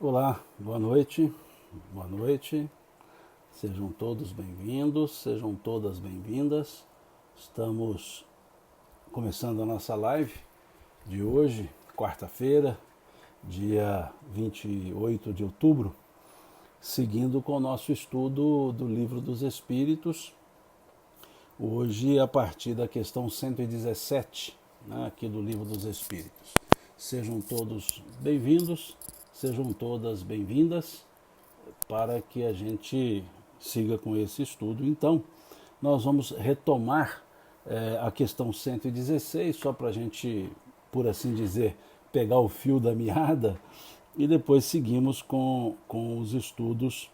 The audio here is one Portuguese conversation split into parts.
Olá, boa noite, sejam todos bem-vindos, sejam todas bem-vindas. Estamos começando a nossa live de hoje, quarta-feira, dia 28 de outubro, seguindo com o nosso estudo do Livro dos Espíritos, hoje a partir da questão 117, aqui do Livro dos Espíritos. Sejam todos bem-vindos. Sejam todas bem-vindas para que a gente siga com esse estudo. Então, nós vamos retomar a questão 116, só para a gente, por assim dizer, pegar o fio da meada e depois seguimos com os estudos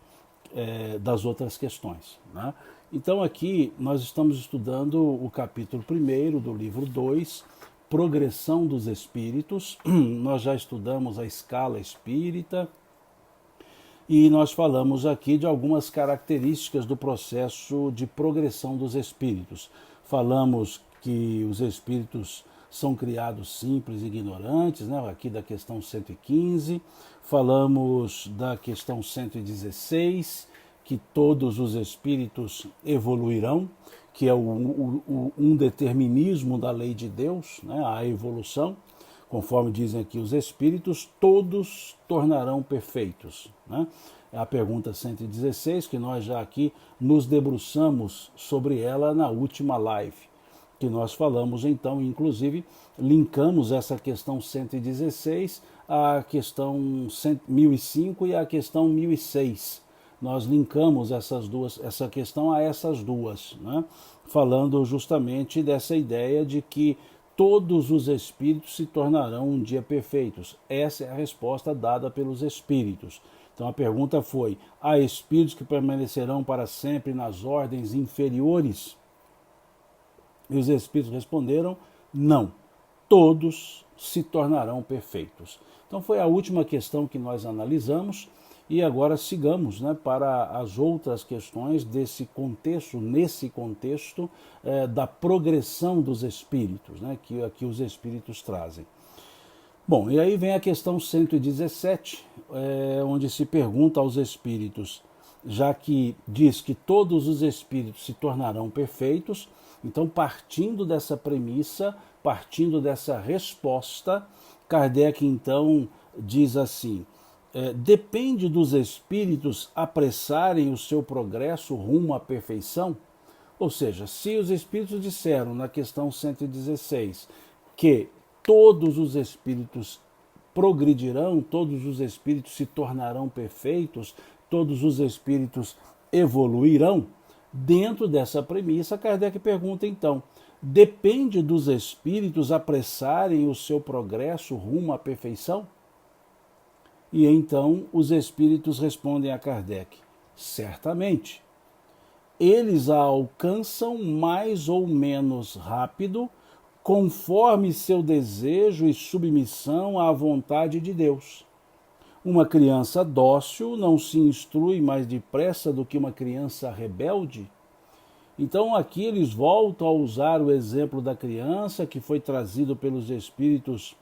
das outras questões. Né? Então, aqui nós estamos estudando o capítulo 1 do livro 2, Progressão dos Espíritos. Nós já estudamos a escala espírita e nós falamos aqui de algumas características do processo de progressão dos espíritos. Falamos que os espíritos são criados simples e ignorantes, né? Aqui da questão 115. Falamos da questão 116, que todos os espíritos evoluirão, que é um determinismo da lei de Deus, né, a evolução, conforme dizem aqui os espíritos, todos tornarão perfeitos. Né? É a pergunta 116, que nós já aqui nos debruçamos sobre ela na última live, que nós falamos então, inclusive, linkamos essa questão 116 à questão 1005 e à questão 1006. Nós linkamos essa questão a essas duas, né? Falando justamente dessa ideia de que todos os espíritos se tornarão um dia perfeitos. Essa é a resposta dada pelos espíritos. Então a pergunta foi: há espíritos que permanecerão para sempre nas ordens inferiores? E os espíritos responderam: não, todos se tornarão perfeitos. Então foi a última questão que nós analisamos. E agora sigamos, né, para as outras questões desse contexto, nesse contexto da progressão dos espíritos, né, que aqui os espíritos trazem. Bom, e aí vem a questão 117, onde se pergunta aos espíritos, já que diz que todos os espíritos se tornarão perfeitos, então partindo dessa premissa, partindo dessa resposta, Kardec então diz assim: depende dos espíritos apressarem o seu progresso rumo à perfeição? Ou seja, se os espíritos disseram na questão 116 que todos os espíritos progredirão, todos os espíritos se tornarão perfeitos, todos os espíritos evoluirão, dentro dessa premissa, Kardec pergunta então: depende dos espíritos apressarem o seu progresso rumo à perfeição? E então os espíritos respondem a Kardec: certamente. Eles a alcançam mais ou menos rápido, conforme seu desejo e submissão à vontade de Deus. Uma criança dócil não se instrui mais depressa do que uma criança rebelde? Então aqui eles voltam a usar o exemplo da criança que foi trazido pelos espíritos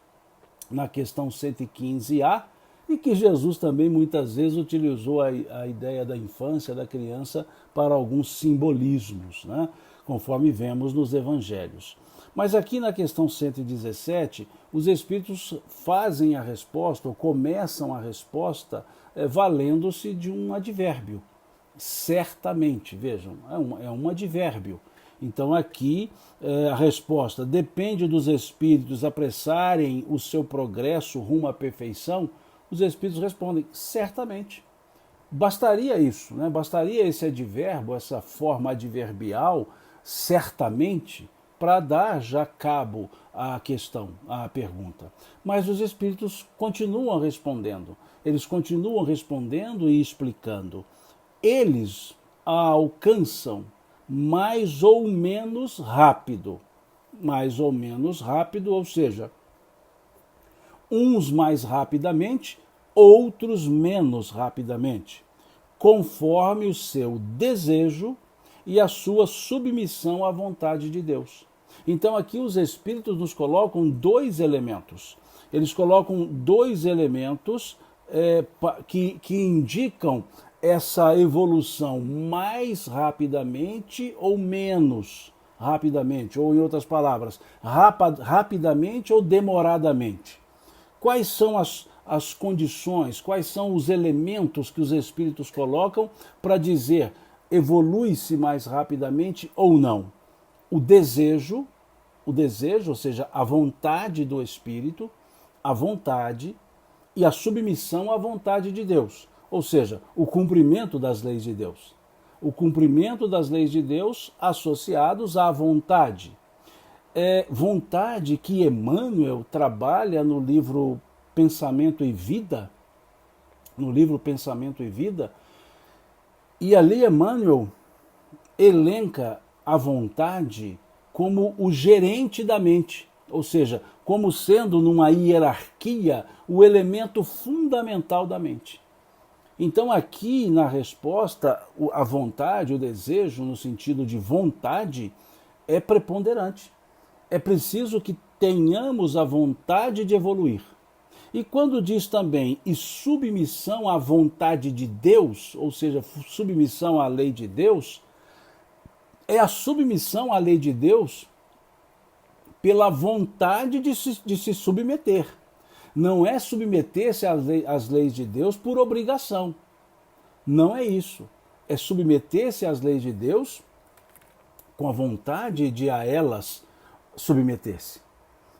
na questão 115A, e que Jesus também muitas vezes utilizou a ideia da infância, da criança, para alguns simbolismos, né? Conforme vemos nos evangelhos. Mas aqui na questão 117, os espíritos fazem a resposta, ou começam a resposta, valendo-se de um advérbio. Certamente, vejam, é um advérbio. Então aqui a resposta: depende dos espíritos apressarem o seu progresso rumo à perfeição. Os espíritos respondem: certamente. Bastaria isso, né? Bastaria esse advérbio, essa forma adverbial, certamente, para dar já cabo à questão, à pergunta. Mas os espíritos continuam respondendo. Eles continuam respondendo e explicando. Eles a alcançam mais ou menos rápido. Mais ou menos rápido, ou seja, uns mais rapidamente, outros menos rapidamente, conforme o seu desejo e a sua submissão à vontade de Deus. Então aqui os espíritos nos colocam dois elementos. Eles colocam dois elementos que indicam essa evolução mais rapidamente ou menos rapidamente, ou em outras palavras, rapidamente ou demoradamente. Quais são as condições, quais são os elementos que os espíritos colocam para dizer evolui-se mais rapidamente ou não? O desejo, ou seja, a vontade do espírito, a vontade e a submissão à vontade de Deus, ou seja, o cumprimento das leis de Deus. O cumprimento das leis de Deus associados à vontade. Vontade que Emmanuel trabalha no livro Pensamento e Vida, e ali Emmanuel elenca a vontade como o gerente da mente, ou seja, como sendo numa hierarquia o elemento fundamental da mente. Então aqui na resposta, a vontade, o desejo no sentido de vontade é preponderante. É preciso que tenhamos a vontade de evoluir. E quando diz também e submissão à vontade de Deus, ou seja, submissão à lei de Deus, é a submissão à lei de Deus pela vontade de se submeter. Não é submeter-se às leis de Deus por obrigação. Não é isso. É submeter-se às leis de Deus com a vontade de a elas submeter-se.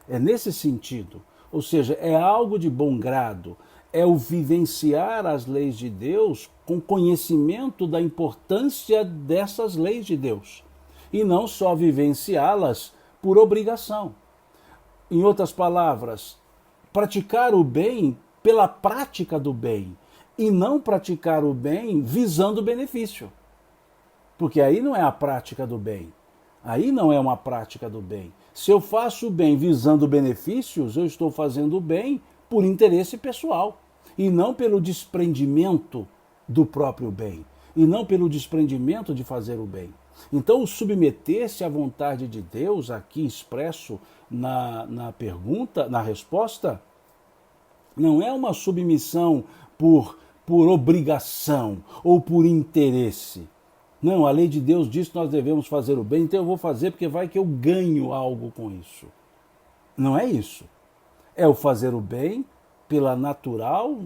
É nesse sentido. Ou seja, é algo de bom grado. É o vivenciar as leis de Deus com conhecimento da importância dessas leis de Deus. E não só vivenciá-las por obrigação. Em outras palavras, praticar o bem pela prática do bem e não praticar o bem visando o benefício. Porque aí não é a prática do bem. Aí não é uma prática do bem. Se eu faço o bem visando benefícios, eu estou fazendo o bem por interesse pessoal e não pelo desprendimento do próprio bem e não pelo desprendimento de fazer o bem. Então, o submeter-se à vontade de Deus, aqui expresso na pergunta, na resposta, não é uma submissão por obrigação ou por interesse. Não, a lei de Deus diz que nós devemos fazer o bem, então eu vou fazer porque vai que eu ganho algo com isso. Não é isso. É o fazer o bem pela natural,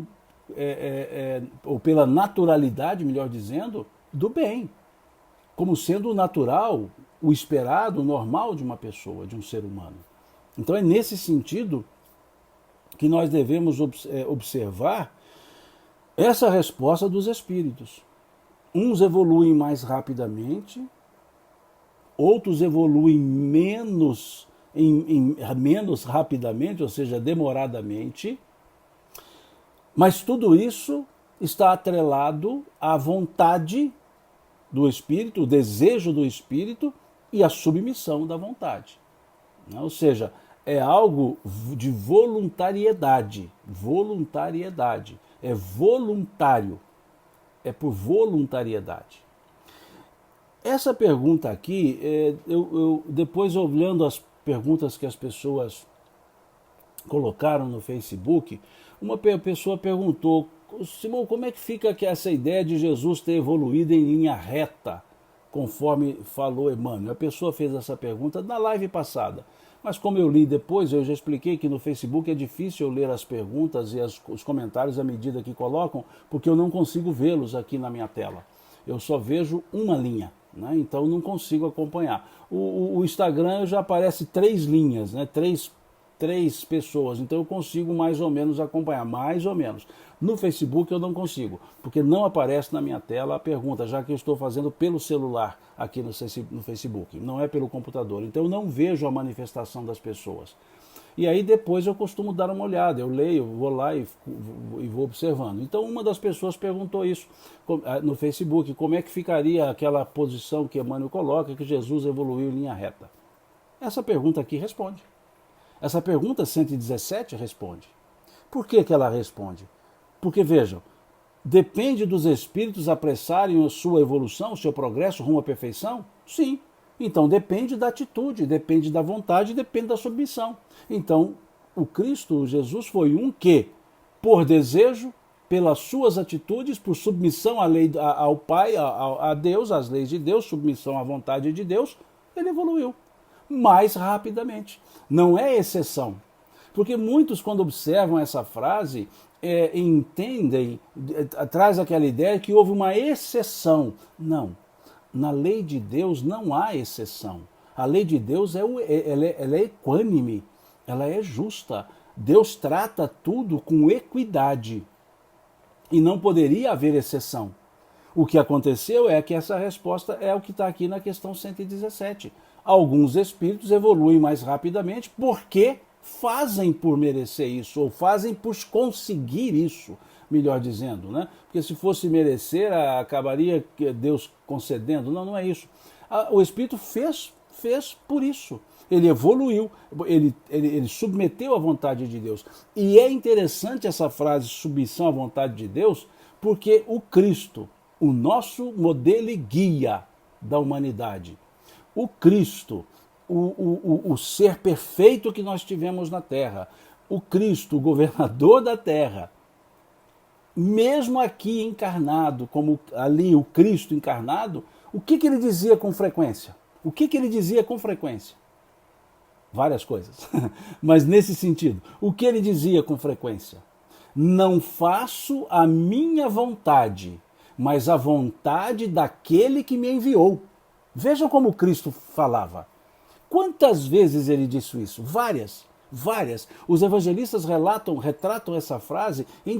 ou pela naturalidade, melhor dizendo, do bem. Como sendo o natural, o esperado, o normal de uma pessoa, de um ser humano. Então é nesse sentido que nós devemos observar essa resposta dos espíritos. Uns evoluem mais rapidamente, outros evoluem menos rapidamente, ou seja, demoradamente, mas tudo isso está atrelado à vontade do espírito, o desejo do espírito e a submissão da vontade. Ou seja, é algo de voluntariedade. Voluntariedade. É voluntário. É por voluntariedade. Essa pergunta aqui, eu depois olhando as perguntas que as pessoas colocaram no Facebook, uma pessoa perguntou: Simão, como é que fica que essa ideia de Jesus ter evoluído em linha reta, conforme falou Emmanuel? A pessoa fez essa pergunta na live passada. Mas como eu li depois, eu já expliquei que no Facebook é difícil eu ler as perguntas e os comentários à medida que colocam, porque eu não consigo vê-los aqui na minha tela. Eu só vejo uma linha, né? Então não consigo acompanhar. O Instagram já aparece 3 linhas, né? Três pessoas, então eu consigo mais ou menos acompanhar, mais ou menos. No Facebook eu não consigo, porque não aparece na minha tela a pergunta, já que eu estou fazendo pelo celular aqui no Facebook, não é pelo computador. Então eu não vejo a manifestação das pessoas. E aí depois eu costumo dar uma olhada, eu leio, vou lá e vou observando. Então uma das pessoas perguntou isso no Facebook, como é que ficaria aquela posição que Emmanuel coloca, que Jesus evoluiu em linha reta. Essa pergunta aqui responde. Essa pergunta 117 responde. Por que ela responde? Porque, vejam, depende dos espíritos apressarem a sua evolução, o seu progresso rumo à perfeição? Sim. Então depende da atitude, depende da vontade, depende da submissão. Então, o Cristo, o Jesus, foi um que, por desejo, pelas suas atitudes, por submissão à lei, ao Pai, a Deus, às leis de Deus, submissão à vontade de Deus, ele evoluiu mais rapidamente. Não é exceção. Porque muitos, quando observam essa frase, entendem, traz aquela ideia que houve uma exceção. Não. Na lei de Deus não há exceção. A lei de Deus ela é equânime, ela é justa. Deus trata tudo com equidade. E não poderia haver exceção. O que aconteceu é que essa resposta é o que está aqui na questão 117. Alguns espíritos evoluem mais rapidamente porque fazem por merecer isso, ou fazem por conseguir isso, melhor dizendo, né? Porque se fosse merecer, acabaria Deus concedendo. Não, não é isso. O espírito fez por isso. Ele evoluiu, ele submeteu à vontade de Deus. E é interessante essa frase, submissão à vontade de Deus, porque o Cristo, o nosso modelo e guia da humanidade, o Cristo, o ser perfeito que nós tivemos na Terra, o Cristo, o governador da Terra, mesmo aqui encarnado, como ali o Cristo encarnado, o que ele dizia com frequência? O que ele dizia com frequência? Várias coisas, mas nesse sentido, o que ele dizia com frequência? Não faço a minha vontade, mas a vontade daquele que me enviou. Vejam como Cristo falava. Quantas vezes ele disse isso? Várias. Os evangelistas retratam essa frase em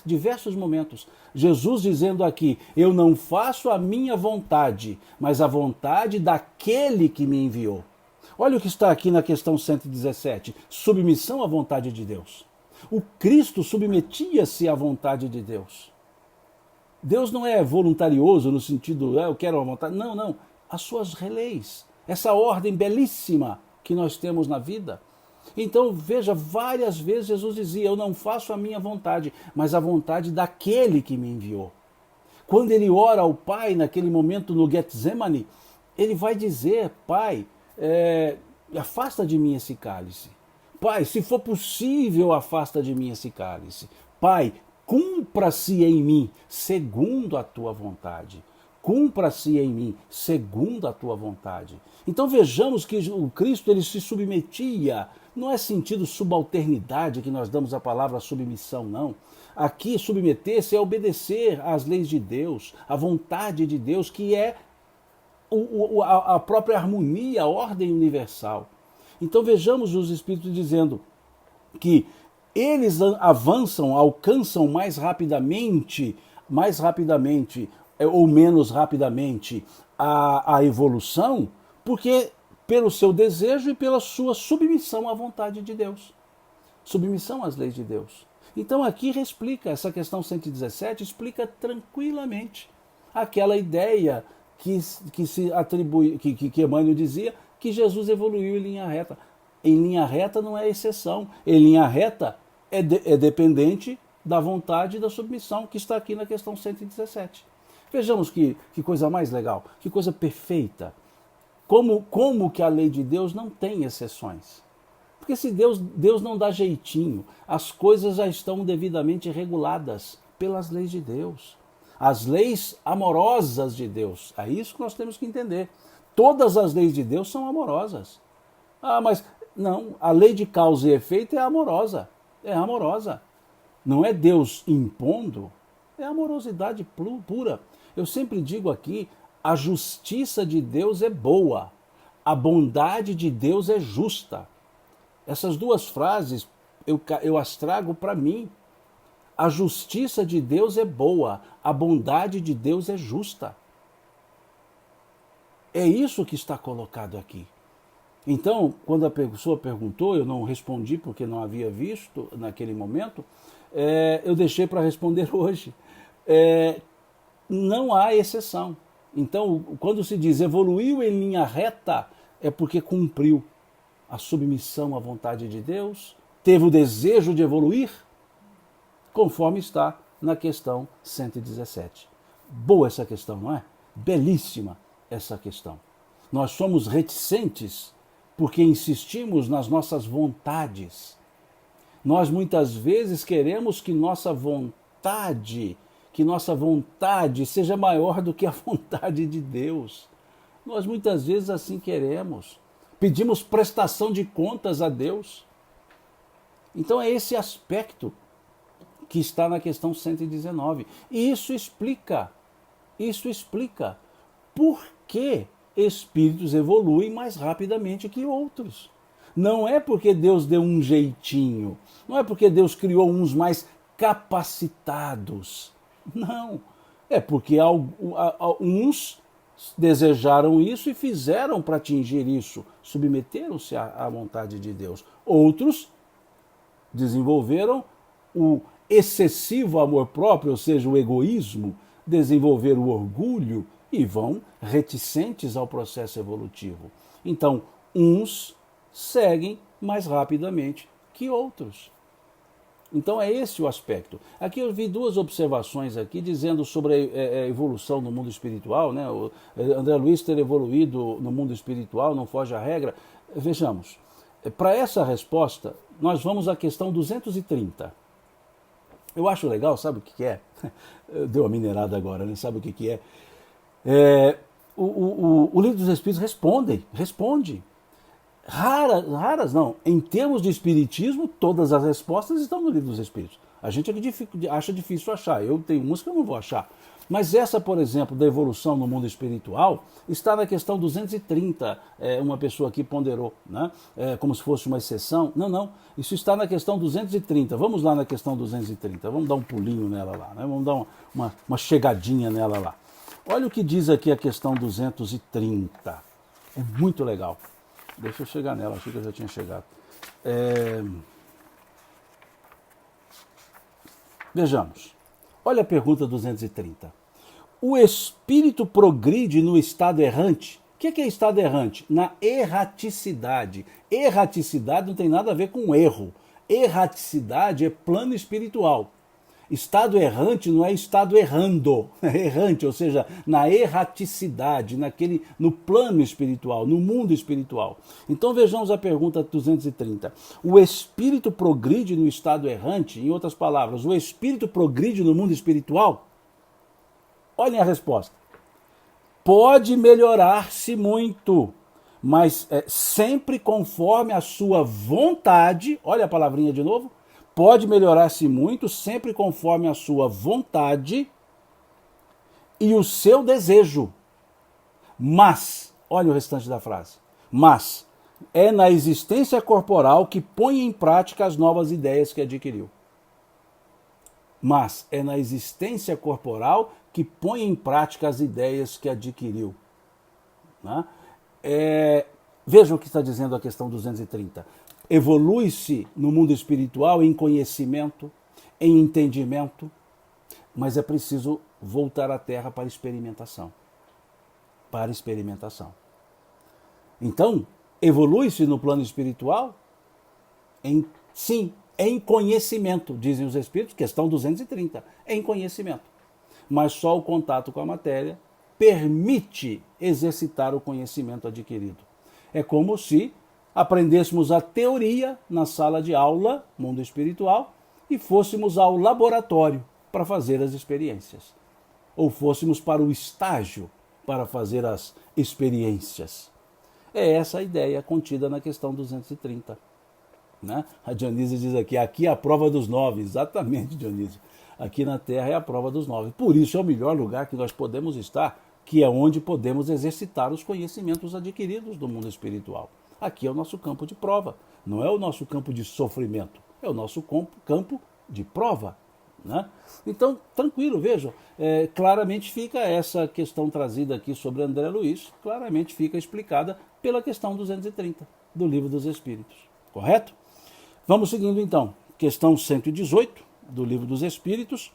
diversos momentos. Jesus dizendo aqui, eu não faço a minha vontade, mas a vontade daquele que me enviou. Olha o que está aqui na questão 117, submissão à vontade de Deus. O Cristo submetia-se à vontade de Deus. Deus não é voluntarioso no sentido, eu quero a vontade. Não. As suas leis, essa ordem belíssima que nós temos na vida. Então, veja, várias vezes Jesus dizia, eu não faço a minha vontade, mas a vontade daquele que me enviou. Quando ele ora ao Pai, naquele momento no Getsemane, ele vai dizer, Pai, afasta de mim esse cálice. Pai, se for possível, afasta de mim esse cálice. Pai, cumpra-se em mim segundo a tua vontade. Cumpra-se em mim segundo a tua vontade. Então vejamos que o Cristo ele se submetia, não é sentido subalternidade que nós damos à palavra submissão, não. Aqui submeter-se é obedecer às leis de Deus, à vontade de Deus, que é a própria harmonia, a ordem universal. Então vejamos os Espíritos dizendo que eles avançam, alcançam mais rapidamente ou menos rapidamente a evolução, porque pelo seu desejo e pela sua submissão à vontade de Deus. Submissão às leis de Deus. Então aqui explica, essa questão 117 explica tranquilamente aquela ideia que se atribui, que Emmanuel dizia, que Jesus evoluiu em linha reta. Em linha reta não é exceção. Em linha reta é dependente da vontade e da submissão, que está aqui na questão 117. Vejamos que coisa mais legal, que coisa perfeita. Como que a lei de Deus não tem exceções. Porque se Deus não dá jeitinho, as coisas já estão devidamente reguladas pelas leis de Deus. As leis amorosas de Deus. É isso que nós temos que entender. Todas as leis de Deus são amorosas. Mas não, a lei de causa e efeito é amorosa. É amorosa. Não é Deus impondo, é amorosidade pura. Eu sempre digo aqui, a justiça de Deus é boa, a bondade de Deus é justa. Essas duas frases eu as trago para mim. A justiça de Deus é boa, a bondade de Deus é justa. É isso que está colocado aqui. Então, quando a pessoa perguntou, eu não respondi porque não havia visto naquele momento, eu deixei para responder hoje. Não há exceção. Então, quando se diz evoluiu em linha reta, é porque cumpriu a submissão à vontade de Deus, teve o desejo de evoluir, conforme está na questão 117. Boa essa questão, não é? Belíssima essa questão. Nós somos reticentes porque insistimos nas nossas vontades. Nós muitas vezes queremos que nossa vontade que nossa vontade seja maior do que a vontade de Deus. Nós muitas vezes assim queremos. Pedimos prestação de contas a Deus. Então é esse aspecto que está na questão 119. E isso explica por que espíritos evoluem mais rapidamente que outros. Não é porque Deus deu um jeitinho, não é porque Deus criou uns mais capacitados. Não, é porque uns desejaram isso e fizeram para atingir isso, submeteram-se à vontade de Deus. Outros desenvolveram o excessivo amor próprio, ou seja, o egoísmo, desenvolveram o orgulho e vão reticentes ao processo evolutivo. Então, uns seguem mais rapidamente que outros. Então é esse o aspecto. Aqui eu vi duas observações aqui dizendo sobre a evolução no mundo espiritual, né? O André Luiz ter evoluído no mundo espiritual não foge à regra. Vejamos, para essa resposta nós vamos à questão 230. Eu acho legal, sabe o que é? Deu uma minerada agora, né? Sabe o que é? O Livro dos Espíritos responde. Raras não. Em termos de espiritismo, todas as respostas estão no Livro dos Espíritos. A gente acha difícil achar. Eu tenho umas que eu não vou achar. Mas essa, por exemplo, da evolução no mundo espiritual, está na questão 230. Uma pessoa aqui ponderou, né? Como se fosse uma exceção. Não. Isso está na questão 230. Vamos lá na questão 230. Vamos dar um pulinho nela lá, né? Vamos dar uma chegadinha nela lá. Olha o que diz aqui a questão 230. É muito legal. Deixa eu chegar nela, achei que eu já tinha chegado. Vejamos. Olha a pergunta 230. O espírito progride no estado errante? O que é estado errante? Na erraticidade. Erraticidade não tem nada a ver com erro. Erraticidade é plano espiritual. Estado errante não é estado errando, é errante, ou seja, na erraticidade, no plano espiritual, no mundo espiritual. Então vejamos a pergunta 230. O espírito progride no estado errante? Em outras palavras, o espírito progride no mundo espiritual? Olhem a resposta. Pode melhorar-se muito, mas sempre conforme a sua vontade. Olha a palavrinha de novo. Pode melhorar-se muito, sempre conforme a sua vontade e o seu desejo. Mas, olha o restante da frase. Mas é na existência corporal que põe em prática as novas ideias que adquiriu. Mas é na existência corporal que põe em prática as ideias que adquiriu. Né? Veja o que está dizendo a questão 230. Evolui-se no mundo espiritual em conhecimento, em entendimento, mas é preciso voltar à Terra para experimentação. Para experimentação. Então, evolui-se no plano espiritual? Sim, em conhecimento, dizem os Espíritos, questão 230, em conhecimento. Mas só o contato com a matéria permite exercitar o conhecimento adquirido. É como se aprendêssemos a teoria na sala de aula, mundo espiritual, e fôssemos ao laboratório para fazer as experiências. Ou fôssemos para o estágio para fazer as experiências. É essa a ideia contida na questão 230. Né? A Dionísia diz aqui é a prova dos 9. Exatamente, Dionísia. Aqui na Terra é a prova dos 9. Por isso é o melhor lugar que nós podemos estar, que é onde podemos exercitar os conhecimentos adquiridos do mundo espiritual. Aqui é o nosso campo de prova, não é o nosso campo de sofrimento, é o nosso campo de prova. Né? Então, tranquilo, vejam, claramente fica essa questão trazida aqui sobre André Luiz, claramente fica explicada pela questão 230 do Livro dos Espíritos, correto? Vamos seguindo então, questão 118 do Livro dos Espíritos.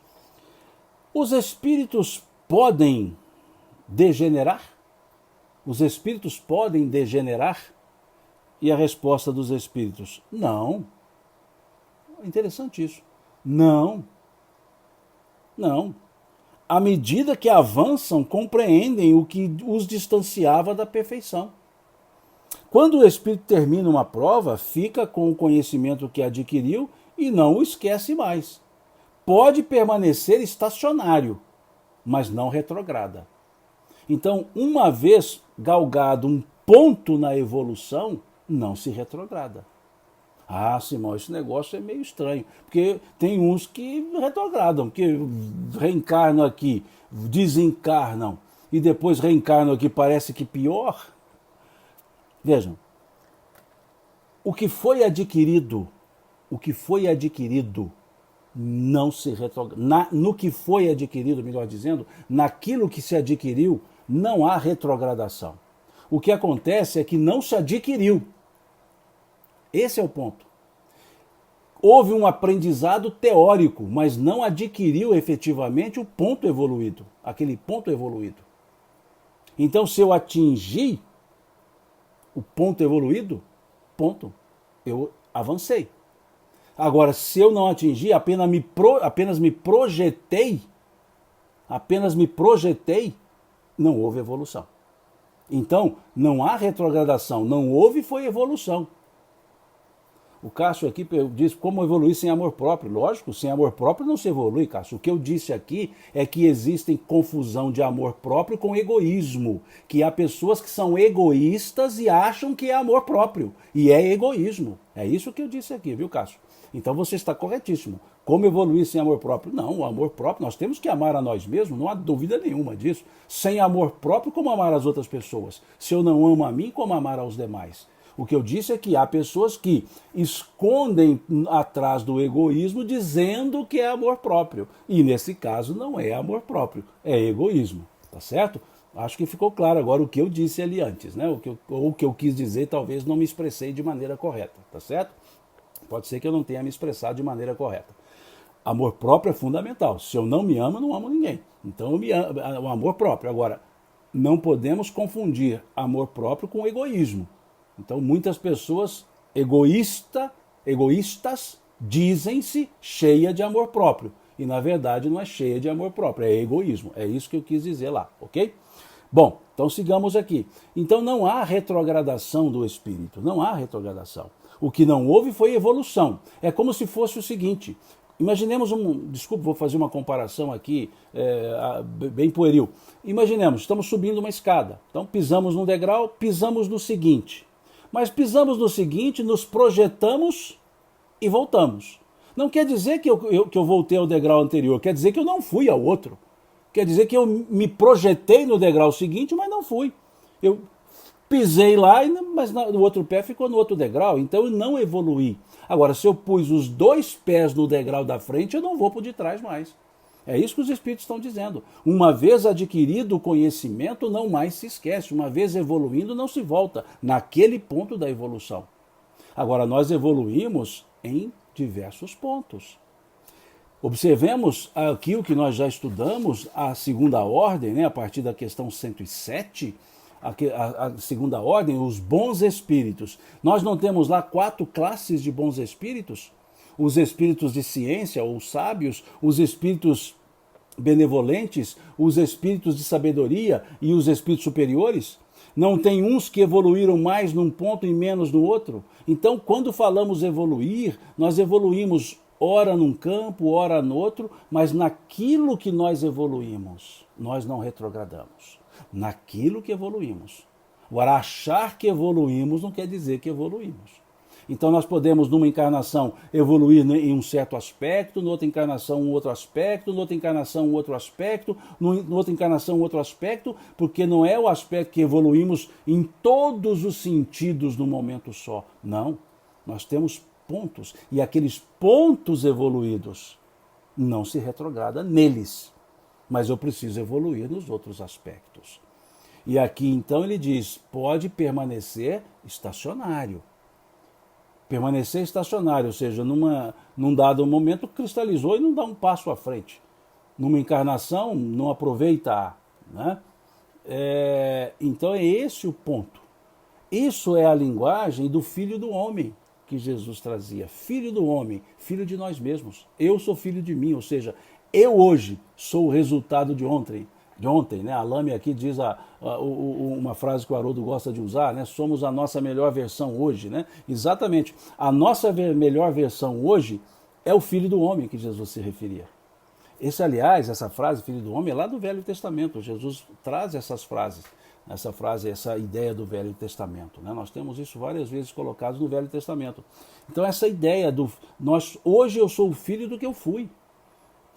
Os espíritos podem degenerar? Os espíritos podem degenerar? E a resposta dos espíritos: não. Interessante isso. Não. À medida que avançam, compreendem o que os distanciava da perfeição. Quando o espírito termina uma prova, fica com o conhecimento que adquiriu e não o esquece mais. pode permanecer estacionário, mas não retrograda. Então, uma vez galgado um ponto na evolução, não se retrograda. Ah, Simão, esse negócio é meio estranho, porque tem uns que retrogradam, que reencarnam aqui, desencarnam, e depois reencarnam aqui, parece que pior. Vejam, o que foi adquirido não se retrograda. No que foi adquirido, melhor dizendo, naquilo que se adquiriu, não há retrogradação. O que acontece é que não se adquiriu. Esse é o ponto. Houve um aprendizado teórico, mas não adquiriu efetivamente o ponto evoluído, aquele ponto evoluído. Então, se eu atingir o ponto evoluído, ponto, eu avancei. Agora, se eu não atingir, apenas me projetei, não houve evolução. Então, não há retrogradação, não houve foi evolução. O Cássio aqui diz como evoluir sem amor próprio. Lógico, sem amor próprio não se evolui, Cássio. O que eu disse aqui é que existem confusão de amor próprio com egoísmo. Que há pessoas que são egoístas e acham que é amor próprio. E é egoísmo. É isso que eu disse aqui, viu, Cássio? Então você está corretíssimo. Como evoluir sem amor próprio? Não, o amor próprio, nós temos que amar a nós mesmos, não há dúvida nenhuma disso. Sem amor próprio, como amar as outras pessoas? Se eu não amo a mim, como amar aos demais? O que eu disse é que há pessoas que escondem atrás do egoísmo dizendo que é amor próprio. E nesse caso não é amor próprio, é egoísmo, tá certo? Acho que ficou claro agora o que eu disse ali antes, né? O que eu quis dizer, talvez não me expressei de maneira correta, tá certo? Pode ser que eu não tenha me expressado de maneira correta. Amor próprio é fundamental. Se eu não me amo, eu não amo ninguém. Então eu me amo, o amor próprio. Agora, não podemos confundir amor próprio com egoísmo. Então, muitas pessoas egoístas dizem-se cheia de amor próprio. E, na verdade, não é cheia de amor próprio, é egoísmo. É isso que eu quis dizer lá, ok? Bom, então sigamos aqui. Então, não há retrogradação do espírito, não há retrogradação. O que não houve foi evolução. É como se fosse o seguinte... Imaginemos desculpa, vou fazer uma comparação aqui bem pueril. Imaginemos, estamos subindo uma escada. Então, pisamos num degrau, pisamos no seguinte... Mas pisamos no seguinte, nos projetamos e voltamos. Não quer dizer que eu voltei ao degrau anterior, quer dizer que eu não fui ao outro. Quer dizer que eu me projetei no degrau seguinte, mas não fui. Eu pisei lá, mas o outro pé ficou no outro degrau, então eu não evoluí. Agora, se eu pus os dois pés no degrau da frente, eu não vou para o de trás mais. É isso que os espíritos estão dizendo. Uma vez adquirido o conhecimento, não mais se esquece. Uma vez evoluindo, não se volta naquele ponto da evolução. Agora, nós evoluímos em diversos pontos. Observemos aqui o que nós já estudamos, a segunda ordem, né, a partir da questão 107, a segunda ordem, os bons espíritos. Nós não temos lá 4 classes de bons espíritos? Os espíritos de ciência, ou sábios, os espíritos benevolentes, os espíritos de sabedoria e os espíritos superiores? Não tem uns que evoluíram mais num ponto e menos no outro? Então, quando falamos evoluir, nós evoluímos ora num campo, ora no outro, mas naquilo que nós evoluímos, nós não retrogradamos. Naquilo que evoluímos. Agora, achar que evoluímos não quer dizer que evoluímos. Então nós podemos, numa encarnação, evoluir em um certo aspecto, noutra encarnação um outro aspecto, noutra encarnação um outro aspecto, noutra encarnação um outro aspecto, porque não é o aspecto que evoluímos em todos os sentidos num momento só. Não, nós temos pontos, e aqueles pontos evoluídos não se retrograda neles, mas eu preciso evoluir nos outros aspectos. E aqui então ele diz, pode permanecer estacionário. Permanecer estacionário, ou seja, num dado momento cristalizou e não dá um passo à frente. Numa encarnação, não aproveita, né? Então é esse o ponto. Isso é a linguagem do Filho do Homem que Jesus trazia. Filho do homem, filho de nós mesmos. Eu sou filho de mim, ou seja, eu hoje sou o resultado de ontem. Né? A Lame aqui diz uma frase que o Haroldo gosta de usar, né? Somos a nossa melhor versão hoje, né? Exatamente. A nossa melhor versão hoje é o Filho do Homem que Jesus se referia. Aliás, essa frase, filho do homem, é lá do Velho Testamento. Jesus traz essas frases, essa ideia do Velho Testamento. Né? Nós temos isso várias vezes colocados no Velho Testamento. Então essa ideia hoje eu sou o filho do que eu fui.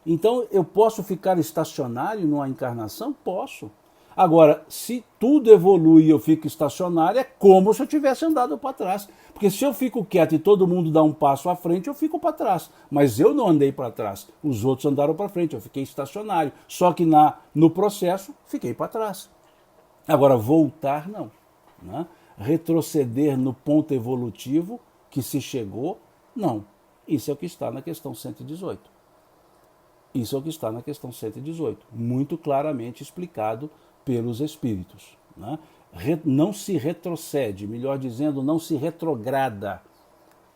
Então eu posso ficar estacionário numa encarnação? Posso. Agora, se tudo evolui e eu fico estacionário, é como se eu tivesse andado para trás. Porque se eu fico quieto e todo mundo dá um passo à frente, eu fico para trás. Mas eu não andei para trás. Os outros andaram para frente, eu fiquei estacionário. Só que no processo, fiquei para trás. Agora, voltar, não. Né? Retroceder no ponto evolutivo que se chegou, não. Isso é o que está na questão 118. Isso é o que está na questão 118. Muito claramente explicado pelos espíritos. Né? Não se retrocede, melhor dizendo, não se retrograda.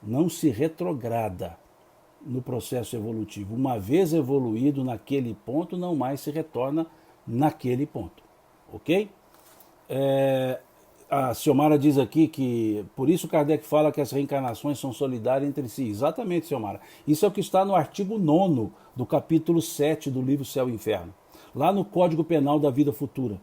Não se retrograda no processo evolutivo. Uma vez evoluído naquele ponto, não mais se retorna naquele ponto. Ok? A Ciomara diz aqui que, por isso Kardec fala que as reencarnações são solidárias entre si. Exatamente, Ciomara. Isso é o que está no artigo 9º do capítulo 7 do livro Céu e Inferno. Lá no Código Penal da Vida Futura.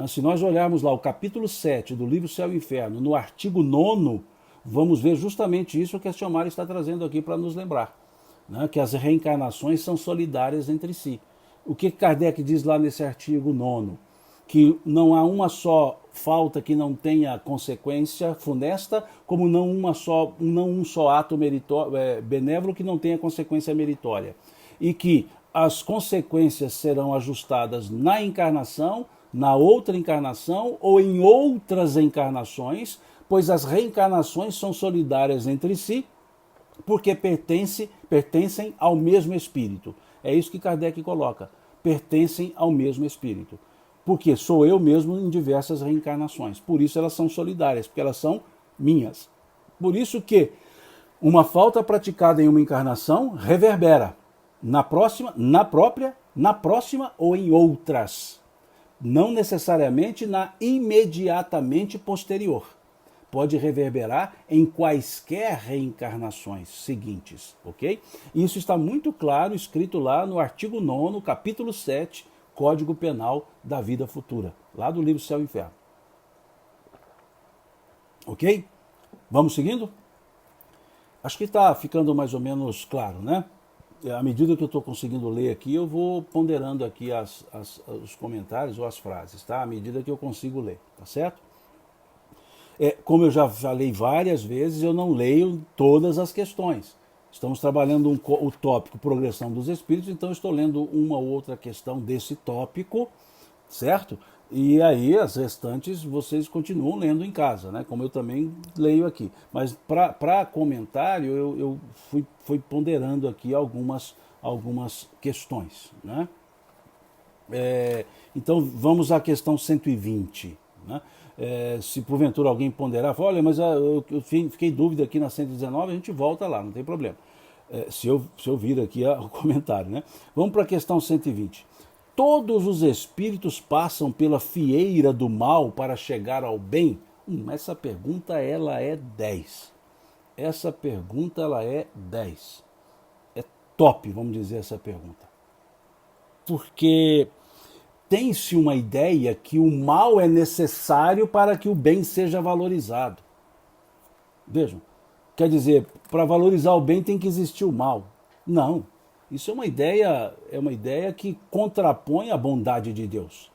Se nós olharmos lá o capítulo 7 do livro Céu e Inferno, no artigo 9º, vamos ver justamente isso que a Ciomara está trazendo aqui para nos lembrar. Né? Que as reencarnações são solidárias entre si. O que Kardec diz lá nesse artigo 9º? Que não há uma só falta que não tenha consequência funesta, como não um só ato benévolo que não tenha consequência meritória. E que as consequências serão ajustadas na encarnação, na outra encarnação ou em outras encarnações, pois as reencarnações são solidárias entre si, porque pertencem ao mesmo espírito. É isso que Kardec coloca. Pertencem ao mesmo espírito. Porque sou eu mesmo em diversas reencarnações. Por isso elas são solidárias, porque elas são minhas. Por isso que uma falta praticada em uma encarnação reverbera na próxima ou em outras. Não necessariamente na imediatamente posterior. Pode reverberar em quaisquer reencarnações seguintes, ok? Isso está muito claro, escrito lá no artigo 9º, capítulo 7, Código Penal da Vida Futura, lá do livro Céu e Inferno. Ok? Vamos seguindo? Acho que está ficando mais ou menos claro, né? À medida que eu estou conseguindo ler aqui, eu vou ponderando aqui os comentários ou as frases, tá? À medida que eu consigo ler, tá certo? Como eu já falei várias vezes, eu não leio todas as questões. Estamos trabalhando o tópico progressão dos espíritos, então eu estou lendo uma ou outra questão desse tópico, certo? E aí as restantes vocês continuam lendo em casa, né? Como eu também leio aqui. Mas para comentário eu fui ponderando aqui algumas questões, né? Então vamos à questão 120, né? Se porventura alguém ponderar, fala, olha, mas eu fiquei dúvida aqui na 119, a gente volta lá, não tem problema. Se eu vir aqui o comentário, né? Vamos para a questão 120. Todos os espíritos passam pela fieira do mal para chegar ao bem? Essa pergunta ela é 10. Essa pergunta ela é 10. É top, vamos dizer, essa pergunta. Porque tem-se uma ideia que o mal é necessário para que o bem seja valorizado. Vejam, quer dizer, para valorizar o bem tem que existir o mal. Não, isso é uma ideia que contrapõe a bondade de Deus.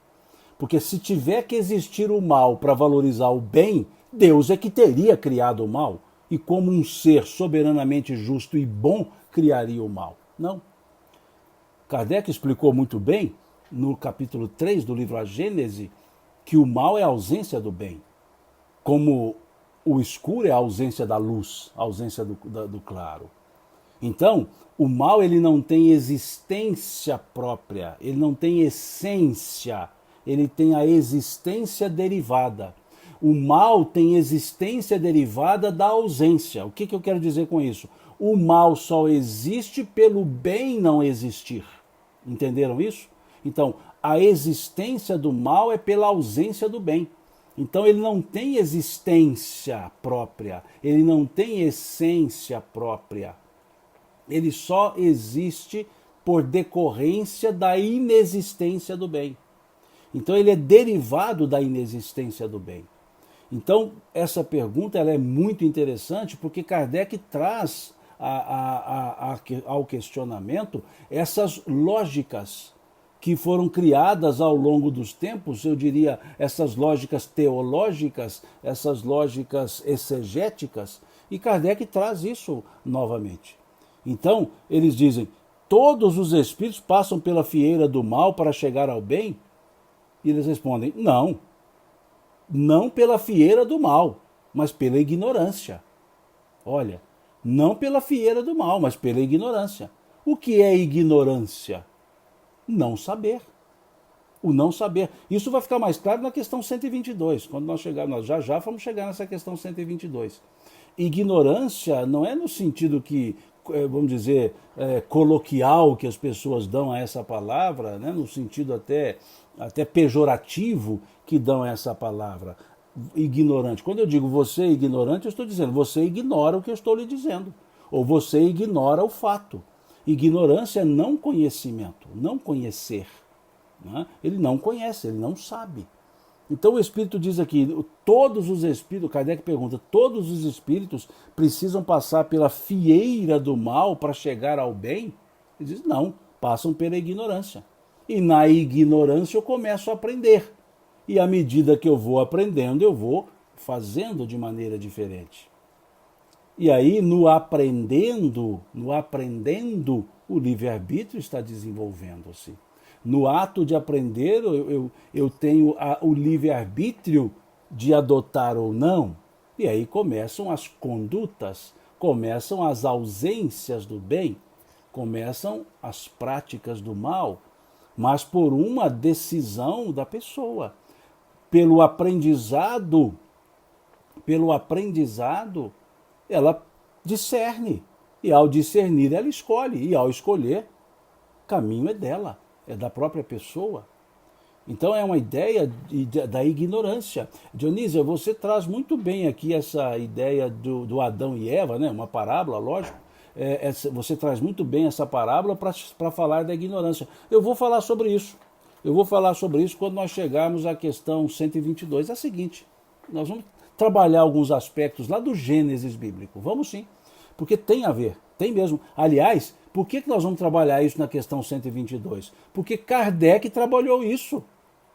Porque se tiver que existir o mal para valorizar o bem, Deus é que teria criado o mal. E como um ser soberanamente justo e bom, criaria o mal. Não. Kardec explicou muito bem, no capítulo 3 do livro A Gênese, que o mal é a ausência do bem. Como o escuro é a ausência da luz, a ausência do claro. Então, o mal ele não tem existência própria, ele não tem essência, ele tem a existência derivada. O mal tem existência derivada da ausência. O que eu quero dizer com isso? O mal só existe pelo bem não existir. Entenderam isso? Então, a existência do mal é pela ausência do bem. Então, ele não tem existência própria, ele não tem essência própria. Ele só existe por decorrência da inexistência do bem. Então ele é derivado da inexistência do bem. Então essa pergunta ela é muito interessante porque Kardec traz ao questionamento essas lógicas que foram criadas ao longo dos tempos, eu diria, essas lógicas teológicas, essas lógicas exegéticas, e Kardec traz isso novamente. Então, eles dizem, todos os espíritos passam pela fieira do mal para chegar ao bem? E eles respondem, não. Não pela fieira do mal, mas pela ignorância. Olha, não pela fieira do mal, mas pela ignorância. O que é ignorância? Não saber. O não saber. Isso vai ficar mais claro na questão 122, quando nós chegarmos, nós já vamos chegar nessa questão 122. Ignorância não é no sentido que, vamos dizer, coloquial que as pessoas dão a essa palavra, né, no sentido até pejorativo que dão a essa palavra, ignorante. Quando eu digo você é ignorante, eu estou dizendo você ignora o que eu estou lhe dizendo, ou você ignora o fato. Ignorância é não conhecimento, não conhecer. Né? Ele não conhece, ele não sabe. Então o Espírito diz aqui, todos os espíritos, Kardec pergunta, todos os espíritos precisam passar pela fieira do mal para chegar ao bem? Ele diz, não, passam pela ignorância. E na ignorância eu começo a aprender. E à medida que eu vou aprendendo, eu vou fazendo de maneira diferente. E aí, no aprendendo, o livre-arbítrio está desenvolvendo-se. No ato de aprender, eu tenho o livre-arbítrio de adotar ou não. E aí começam as condutas, começam as ausências do bem, começam as práticas do mal, mas por uma decisão da pessoa. Pelo aprendizado, ela discerne. E ao discernir, ela escolhe. E ao escolher, o caminho é dela, é da própria pessoa. Então é uma ideia da ignorância. Dionísia, você traz muito bem aqui essa ideia do Adão e Eva, né? Uma parábola, lógico. Você traz muito bem essa parábola para falar da ignorância. Eu vou falar sobre isso. Eu vou falar sobre isso quando nós chegarmos à questão 122. É a seguinte, nós vamos trabalhar alguns aspectos lá do Gênesis bíblico. Vamos sim, porque tem a ver, tem mesmo. Aliás, por que nós vamos trabalhar isso na questão 122? Porque Kardec trabalhou isso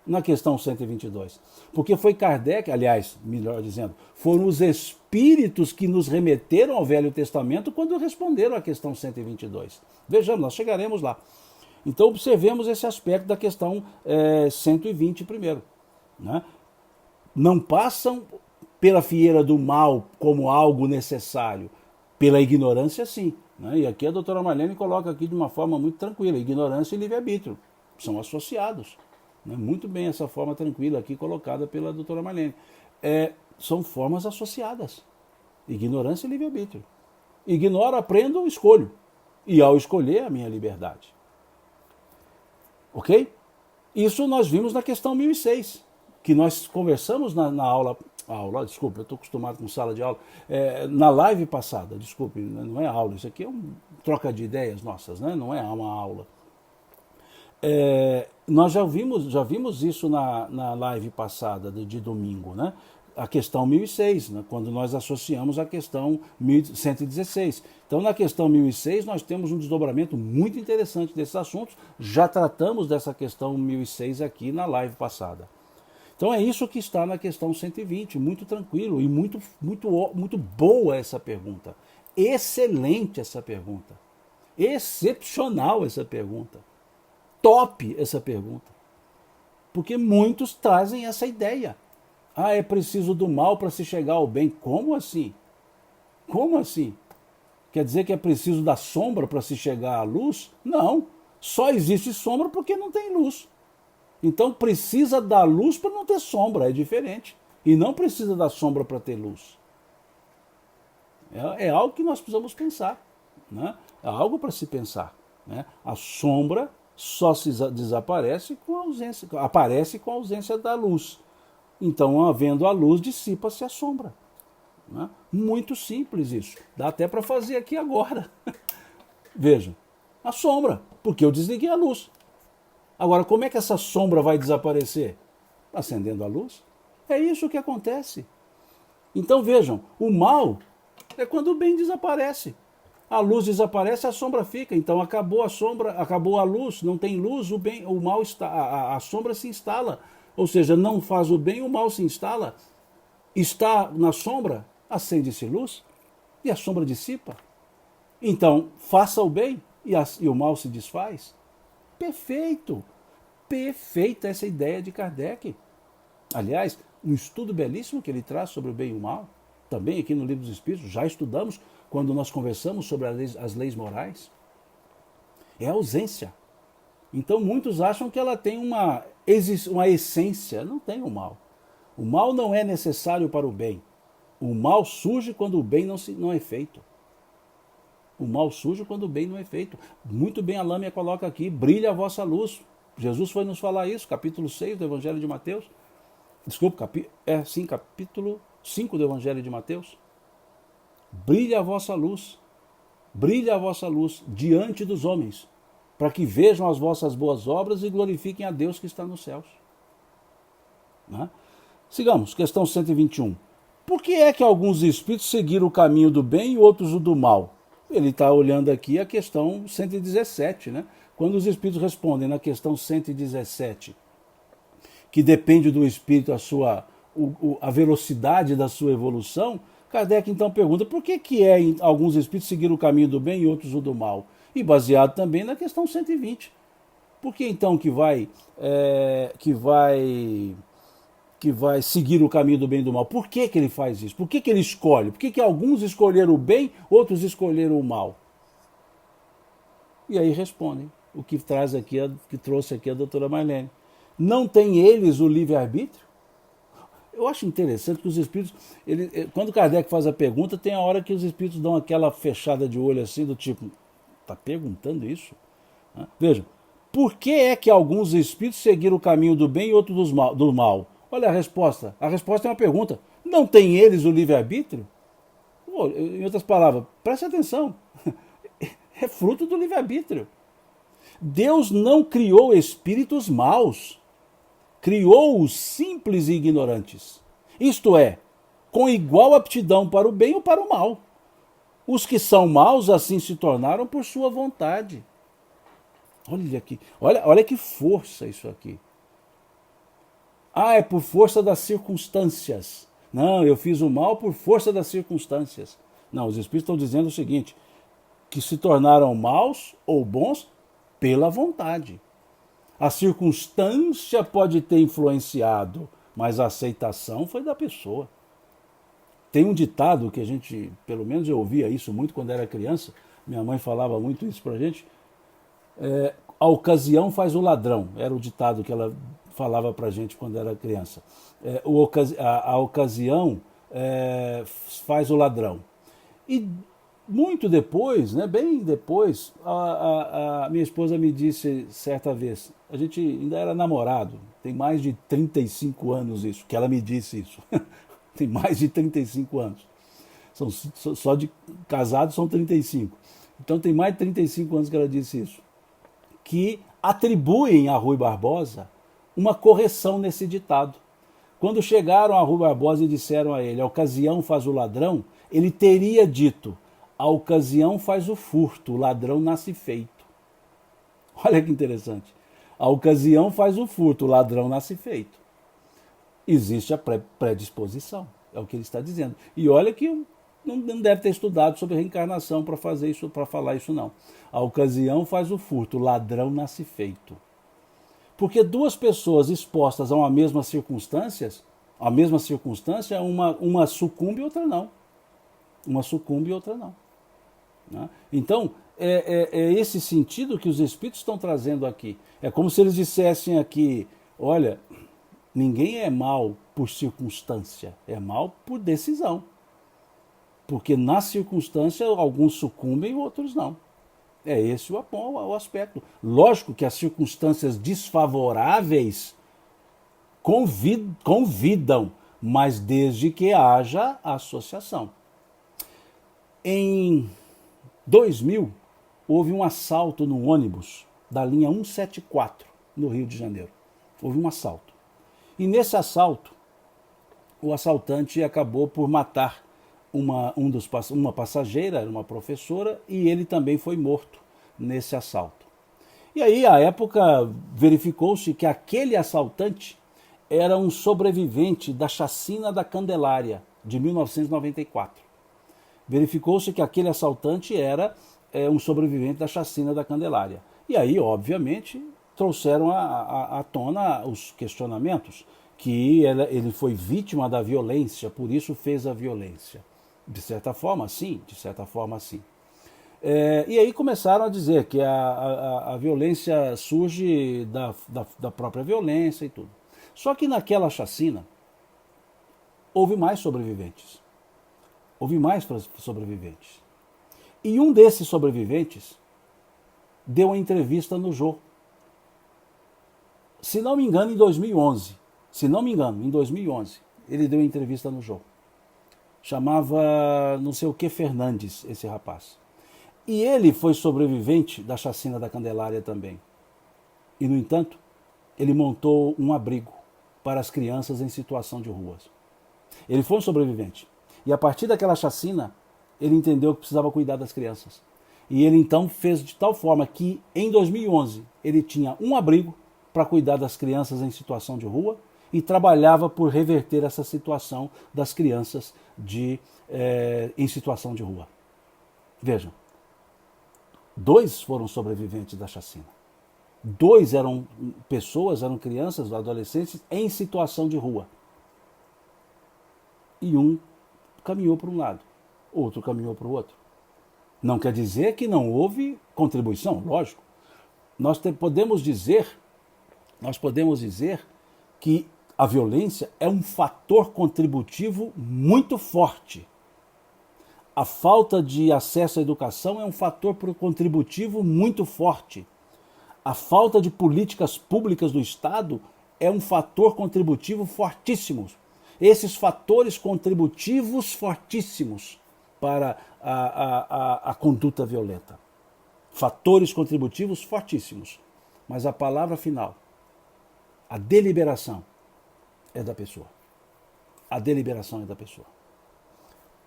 na questão 122. Porque foi Kardec, aliás, melhor dizendo, foram os espíritos que nos remeteram ao Velho Testamento quando responderam à questão 122. Vejamos, nós chegaremos lá. Então observemos esse aspecto da questão 120 primeiro. Né? Não passam pela fieira do mal como algo necessário, pela ignorância sim. Né? E aqui a doutora Marlene coloca aqui de uma forma muito tranquila, ignorância e livre-arbítrio são associados. Né? Muito bem essa forma tranquila aqui colocada pela doutora Marlene. São formas associadas, ignorância e livre-arbítrio. Ignoro, aprendo, escolho. E ao escolher, a minha liberdade. Ok? Isso nós vimos na questão 1006, que nós conversamos na aula, desculpe, eu estou acostumado com sala de aula, na live passada, desculpe, não é aula, isso aqui é um troca de ideias nossas, né? Não é uma aula. Nós já vimos isso na live passada, de domingo, né? A questão 1006, né? Quando nós associamos a questão 1116. Então, na questão 1006, nós temos um desdobramento muito interessante desses assuntos. Já tratamos dessa questão 1006 aqui na live passada. Então, é isso que está na questão 120, muito tranquilo e muito boa essa pergunta. Excelente essa pergunta. Excepcional essa pergunta. Top essa pergunta. Porque muitos trazem essa ideia. É preciso do mal para se chegar ao bem. Como assim? Como assim? Quer dizer que é preciso da sombra para se chegar à luz? Não. Só existe sombra porque não tem luz. Então precisa da luz para não ter sombra. É diferente. E não precisa da sombra para ter luz. É algo que nós precisamos pensar. Né? É algo para se pensar. Né? A sombra só se desaparece com a ausência, aparece com a ausência da luz. Então, havendo a luz, dissipa-se a sombra. Né? Muito simples isso. Dá até para fazer aqui agora. Vejam, a sombra. porque eu desliguei a luz. Agora, como é que essa sombra vai desaparecer? Acendendo a luz. É isso que acontece. Então vejam, o mal é quando o bem desaparece. A luz desaparece, a sombra fica. Então acabou a sombra, acabou a luz, não tem luz, o mal está, a sombra se instala. Ou seja, não faz o bem, o mal se instala. Está na sombra, acende-se luz e a sombra dissipa. Então, faça o bem e o mal se desfaz. Perfeito. Perfeita essa ideia de Kardec. Aliás, um estudo belíssimo que ele traz sobre o bem e o mal, também aqui no Livro dos Espíritos, já estudamos quando nós conversamos sobre as leis morais. É a ausência. Então muitos acham que ela tem uma essência. Não tem o mal. O mal não é necessário para o bem. O mal surge quando o bem não é feito. O mal surge quando o bem não é feito. Muito bem a Lâmia coloca aqui, brilha a vossa luz. Jesus foi nos falar isso, capítulo 6 do Evangelho de Mateus. Desculpa, capítulo 5 do Evangelho de Mateus. Brilha a vossa luz diante dos homens, para que vejam as vossas boas obras e glorifiquem a Deus que está nos céus. Né? Sigamos, questão 121. Por que é que alguns espíritos seguiram o caminho do bem e outros o do mal? Ele está olhando aqui a questão 117, né? Quando os espíritos respondem na questão 117, que depende do espírito a velocidade da sua evolução, Kardec então pergunta por que alguns espíritos seguiram o caminho do bem e outros o do mal? E baseado também na questão 120. Por que então que vai seguir o caminho do bem e do mal? Por que ele faz isso? Por que ele escolhe? Por que alguns escolheram o bem, outros escolheram o mal? E aí respondem o que trouxe aqui a doutora Marlene. Não tem eles o livre-arbítrio? Eu acho interessante que os espíritos, quando Kardec faz a pergunta, tem a hora que os espíritos dão aquela fechada de olho assim, do tipo, está perguntando isso? Veja, por que é que alguns espíritos seguiram o caminho do bem e outros do mal? Olha a resposta. A resposta é uma pergunta. Não tem eles o livre-arbítrio? Em outras palavras, preste atenção. É fruto do livre-arbítrio. Deus não criou espíritos maus. Criou-os simples e ignorantes. Isto é, com igual aptidão para o bem ou para o mal. Os que são maus assim se tornaram por sua vontade. Olha aqui, olha que força isso aqui. É por força das circunstâncias. Não, eu fiz o mal por força das circunstâncias. Não, os espíritos estão dizendo o seguinte, que se tornaram maus ou bons pela vontade. A circunstância pode ter influenciado, mas a aceitação foi da pessoa. Tem um ditado que a gente, pelo menos eu ouvia isso muito quando era criança, minha mãe falava muito isso pra gente, a ocasião faz o ladrão, era o ditado que ela falava pra gente quando era criança. A ocasião faz o ladrão. E muito depois, né, bem depois, a minha esposa me disse certa vez, a gente ainda era namorado, tem mais de 35 anos isso, que ela me disse isso. Tem mais de 35 anos. Só de casados são 35. Então tem mais de 35 anos que ela disse isso. Que atribuem a Rui Barbosa uma correção nesse ditado. Quando chegaram a Rui Barbosa e disseram a ele, a ocasião faz o ladrão, ele teria dito, a ocasião faz o furto, o ladrão nasce feito. Olha que interessante. A ocasião faz o furto, o ladrão nasce feito. Existe a predisposição, é o que ele está dizendo. E olha que não deve ter estudado sobre reencarnação para fazer isso, para falar isso não. A ocasião faz o furto, o ladrão nasce feito. Porque duas pessoas expostas a uma mesma circunstância, uma sucumbe e outra não. Uma sucumbe e outra não. Né? Então, é esse sentido que os espíritos estão trazendo aqui. É como se eles dissessem aqui, olha, ninguém é mal por circunstância, é mal por decisão. Porque na circunstância alguns sucumbem e outros não. É esse o aspecto. Lógico que as circunstâncias desfavoráveis convidam, mas desde que haja associação. Em 2000, houve um assalto num ônibus da linha 174, no Rio de Janeiro. Houve um assalto. E nesse assalto, o assaltante acabou por matar uma passageira, uma professora, e ele também foi morto nesse assalto. E aí, à época, verificou-se que aquele assaltante era um sobrevivente da chacina da Candelária, de 1994. Verificou-se que aquele assaltante era um sobrevivente da chacina da Candelária. E aí, obviamente, trouxeram à tona os questionamentos, que ele foi vítima da violência, por isso fez a violência. De certa forma, sim, de certa forma, sim. E aí começaram a dizer que a violência surge da própria violência e tudo. Só que naquela chacina, houve mais sobreviventes. Houve mais sobreviventes. E um desses sobreviventes deu uma entrevista no Jô. Se não me engano, em 2011. Se não me engano, em 2011, ele deu uma entrevista no Jô. Chamava não sei o que Fernandes, esse rapaz. E ele foi sobrevivente da chacina da Candelária também. E, no entanto, ele montou um abrigo para as crianças em situação de ruas. Ele foi um sobrevivente. E a partir daquela chacina, ele entendeu que precisava cuidar das crianças. E ele então fez de tal forma que, em 2011, ele tinha um abrigo para cuidar das crianças em situação de rua e trabalhava por reverter essa situação das crianças em situação de rua. Vejam, 2 foram sobreviventes da chacina. 2 eram pessoas, eram crianças, adolescentes em situação de rua. E um caminhou para um lado, outro caminhou para o outro. Não quer dizer que não houve contribuição, lógico. Nós podemos dizer que a violência é um fator contributivo muito forte. A falta de acesso à educação é um fator contributivo muito forte. A falta de políticas públicas do Estado é um fator contributivo fortíssimo. Esses fatores contributivos fortíssimos para a conduta violenta. Fatores contributivos fortíssimos. Mas a palavra final, a deliberação, é da pessoa. A deliberação é da pessoa.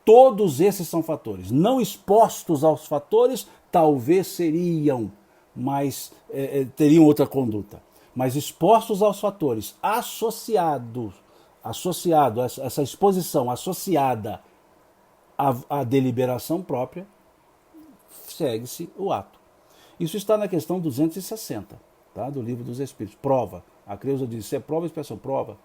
Todos esses são fatores. Não expostos aos fatores, talvez seriam, mas teriam outra conduta. Mas expostos aos fatores, associado essa exposição associada à deliberação própria, segue-se o ato. Isso está na questão 260, tá, do Livro dos Espíritos. Prova. A Creusa diz, se é prova, expressão prova.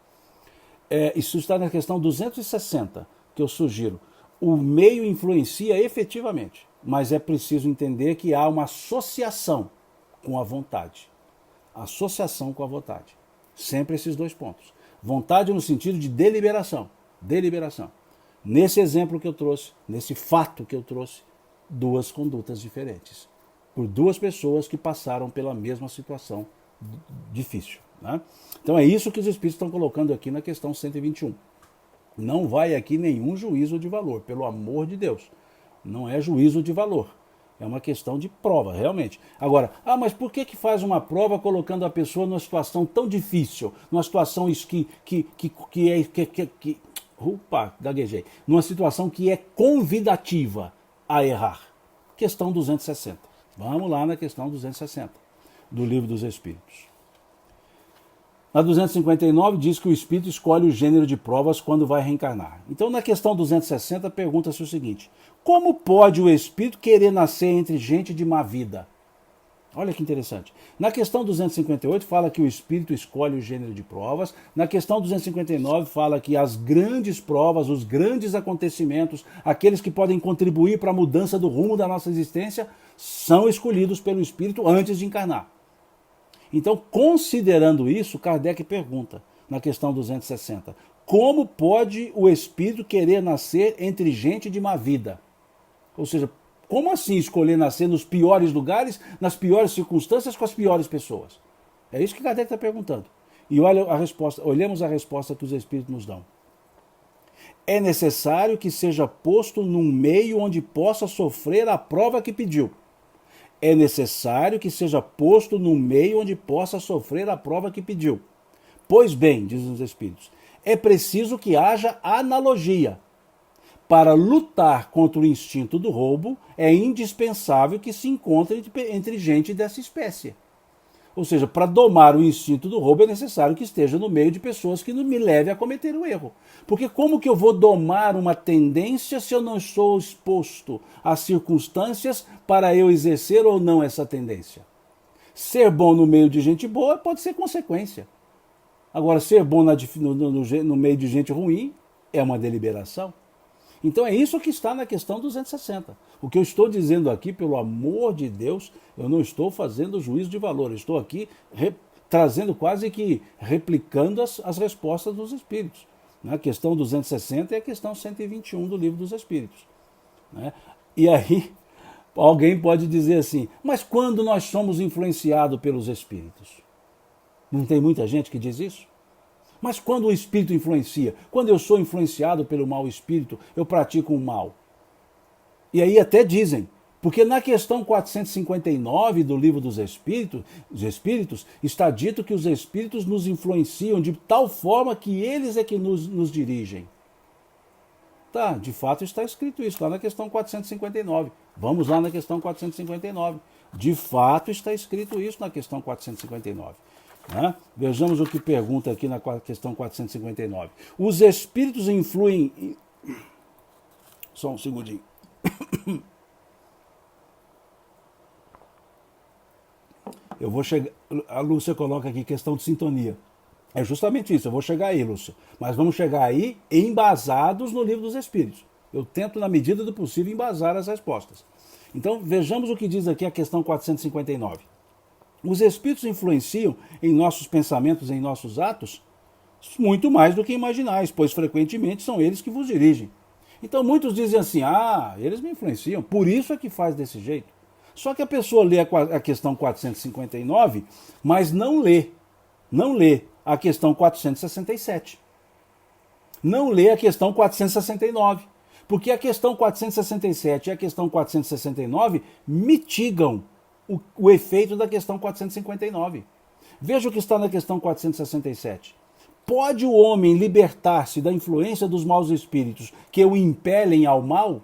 Isso está na questão 260, que eu sugiro. O meio influencia efetivamente, mas é preciso entender que há uma associação com a vontade. Associação com a vontade. Sempre esses 2 pontos. Vontade no sentido de deliberação. Deliberação. Nesse exemplo que eu trouxe, nesse fato que eu trouxe, 2 condutas diferentes. Por 2 pessoas que passaram pela mesma situação difícil. Né? Então é isso que os Espíritos estão colocando aqui na questão 121. Não vai aqui nenhum juízo de valor, pelo amor de Deus. Não é juízo de valor. É uma questão de prova, realmente. Agora, mas por que faz uma prova colocando a pessoa numa situação tão difícil? Numa situação gaguejei. Numa situação que é convidativa a errar. Questão 260. Vamos lá na questão 260 do Livro dos Espíritos. Na 259 diz que o espírito escolhe o gênero de provas quando vai reencarnar. Então, na questão 260, pergunta-se o seguinte: como pode o espírito querer nascer entre gente de má vida? Olha que interessante. Na questão 258 fala que o espírito escolhe o gênero de provas. Na questão 259 fala que as grandes provas, os grandes acontecimentos, aqueles que podem contribuir para a mudança do rumo da nossa existência, são escolhidos pelo espírito antes de encarnar. Então, considerando isso, Kardec pergunta, na questão 260, como pode o espírito querer nascer entre gente de má vida? Ou seja, como assim escolher nascer nos piores lugares, nas piores circunstâncias, com as piores pessoas? É isso que Kardec está perguntando. E olhemos a resposta que os espíritos nos dão. É necessário que seja posto num meio onde possa sofrer a prova que pediu. é necessário que seja posto no meio onde possa sofrer a prova que pediu. Pois bem, dizem os Espíritos, é preciso que haja analogia. Para lutar contra o instinto do roubo, é indispensável que se encontre entre gente dessa espécie. Ou seja, para domar o instinto do roubo é necessário que esteja no meio de pessoas que não me levem a cometer o erro. Porque como que eu vou domar uma tendência se eu não estou exposto às circunstâncias para eu exercer ou não essa tendência? Ser bom no meio de gente boa pode ser consequência. Agora, ser bom no meio de gente ruim é uma deliberação. Então é isso que está na questão 260. O que eu estou dizendo aqui, pelo amor de Deus, eu não estou fazendo juízo de valor, eu estou aqui trazendo quase que replicando as respostas dos Espíritos. A questão 260 é a questão 121 do Livro dos Espíritos. Né? E aí alguém pode dizer assim, mas quando nós somos influenciados pelos Espíritos? Não tem muita gente que diz isso? Mas quando o espírito influencia, quando eu sou influenciado pelo mau espírito, eu pratico o mal. E aí até dizem, porque na questão 459 do Livro dos Espíritos, está dito que os espíritos nos influenciam de tal forma que eles é que nos dirigem. Tá, de fato está escrito isso lá na questão 459. Vamos lá na questão 459. De fato está escrito isso na questão 459. Né? Vejamos o que pergunta aqui na questão 459. Os espíritos influem... Só um segundinho. Eu vou chegar... A Lúcia coloca aqui questão de sintonia. É justamente isso, eu vou chegar aí, Lúcia. Mas vamos chegar aí embasados no Livro dos Espíritos. Eu tento, na medida do possível, embasar as respostas. Então, vejamos o que diz aqui a questão 459. Os espíritos influenciam em nossos pensamentos, em nossos atos, muito mais do que imaginais, pois frequentemente são eles que vos dirigem. Então muitos dizem assim, eles me influenciam, por isso é que faz desse jeito. Só que a pessoa lê a questão 459, mas não lê a questão 467. Não lê a questão 469. Porque a questão 467 e a questão 469 mitigam o efeito da questão 459. Veja o que está na questão 467. Pode o homem libertar-se da influência dos maus espíritos que o impelem ao mal?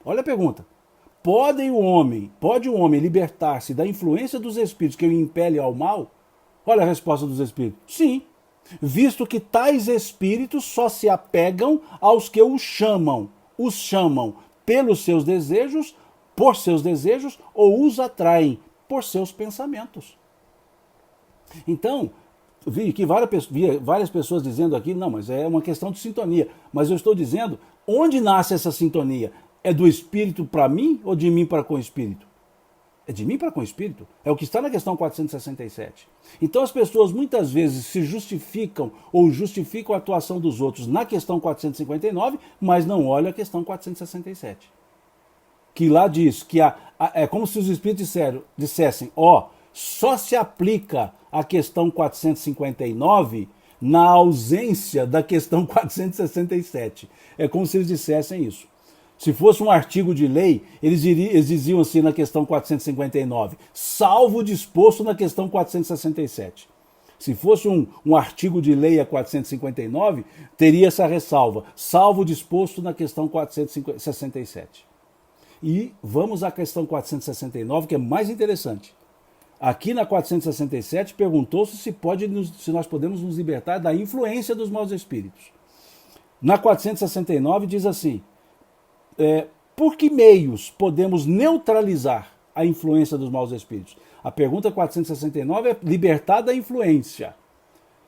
Olha a pergunta. Pode o homem libertar-se da influência dos espíritos que o impelem ao mal? Olha a resposta dos espíritos. Sim, visto que tais espíritos só se apegam aos que os chamam pelos seus desejos, por seus desejos, ou os atraem por seus pensamentos. Então, vi que várias pessoas dizendo aqui, não, mas é uma questão de sintonia. Mas eu estou dizendo, onde nasce essa sintonia? É do espírito para mim ou de mim para com o espírito? É de mim para com o espírito. É o que está na questão 467. Então as pessoas muitas vezes se justificam ou justificam a atuação dos outros na questão 459, mas não olham a questão 467. Que lá diz que é como se os espíritos dissessem, só se aplica a questão 459 na ausência da questão 467. É como se eles dissessem isso. Se fosse um artigo de lei, eles diziam assim na questão 459, salvo o disposto na questão 467. Se fosse um artigo de lei a 459, teria essa ressalva, salvo o disposto na questão 467. E vamos à questão 469, que é mais interessante. Aqui na 467 perguntou-se se nós podemos nos libertar da influência dos maus espíritos. Na 469 diz assim, por que meios podemos neutralizar a influência dos maus espíritos? A pergunta 469 é libertar da influência.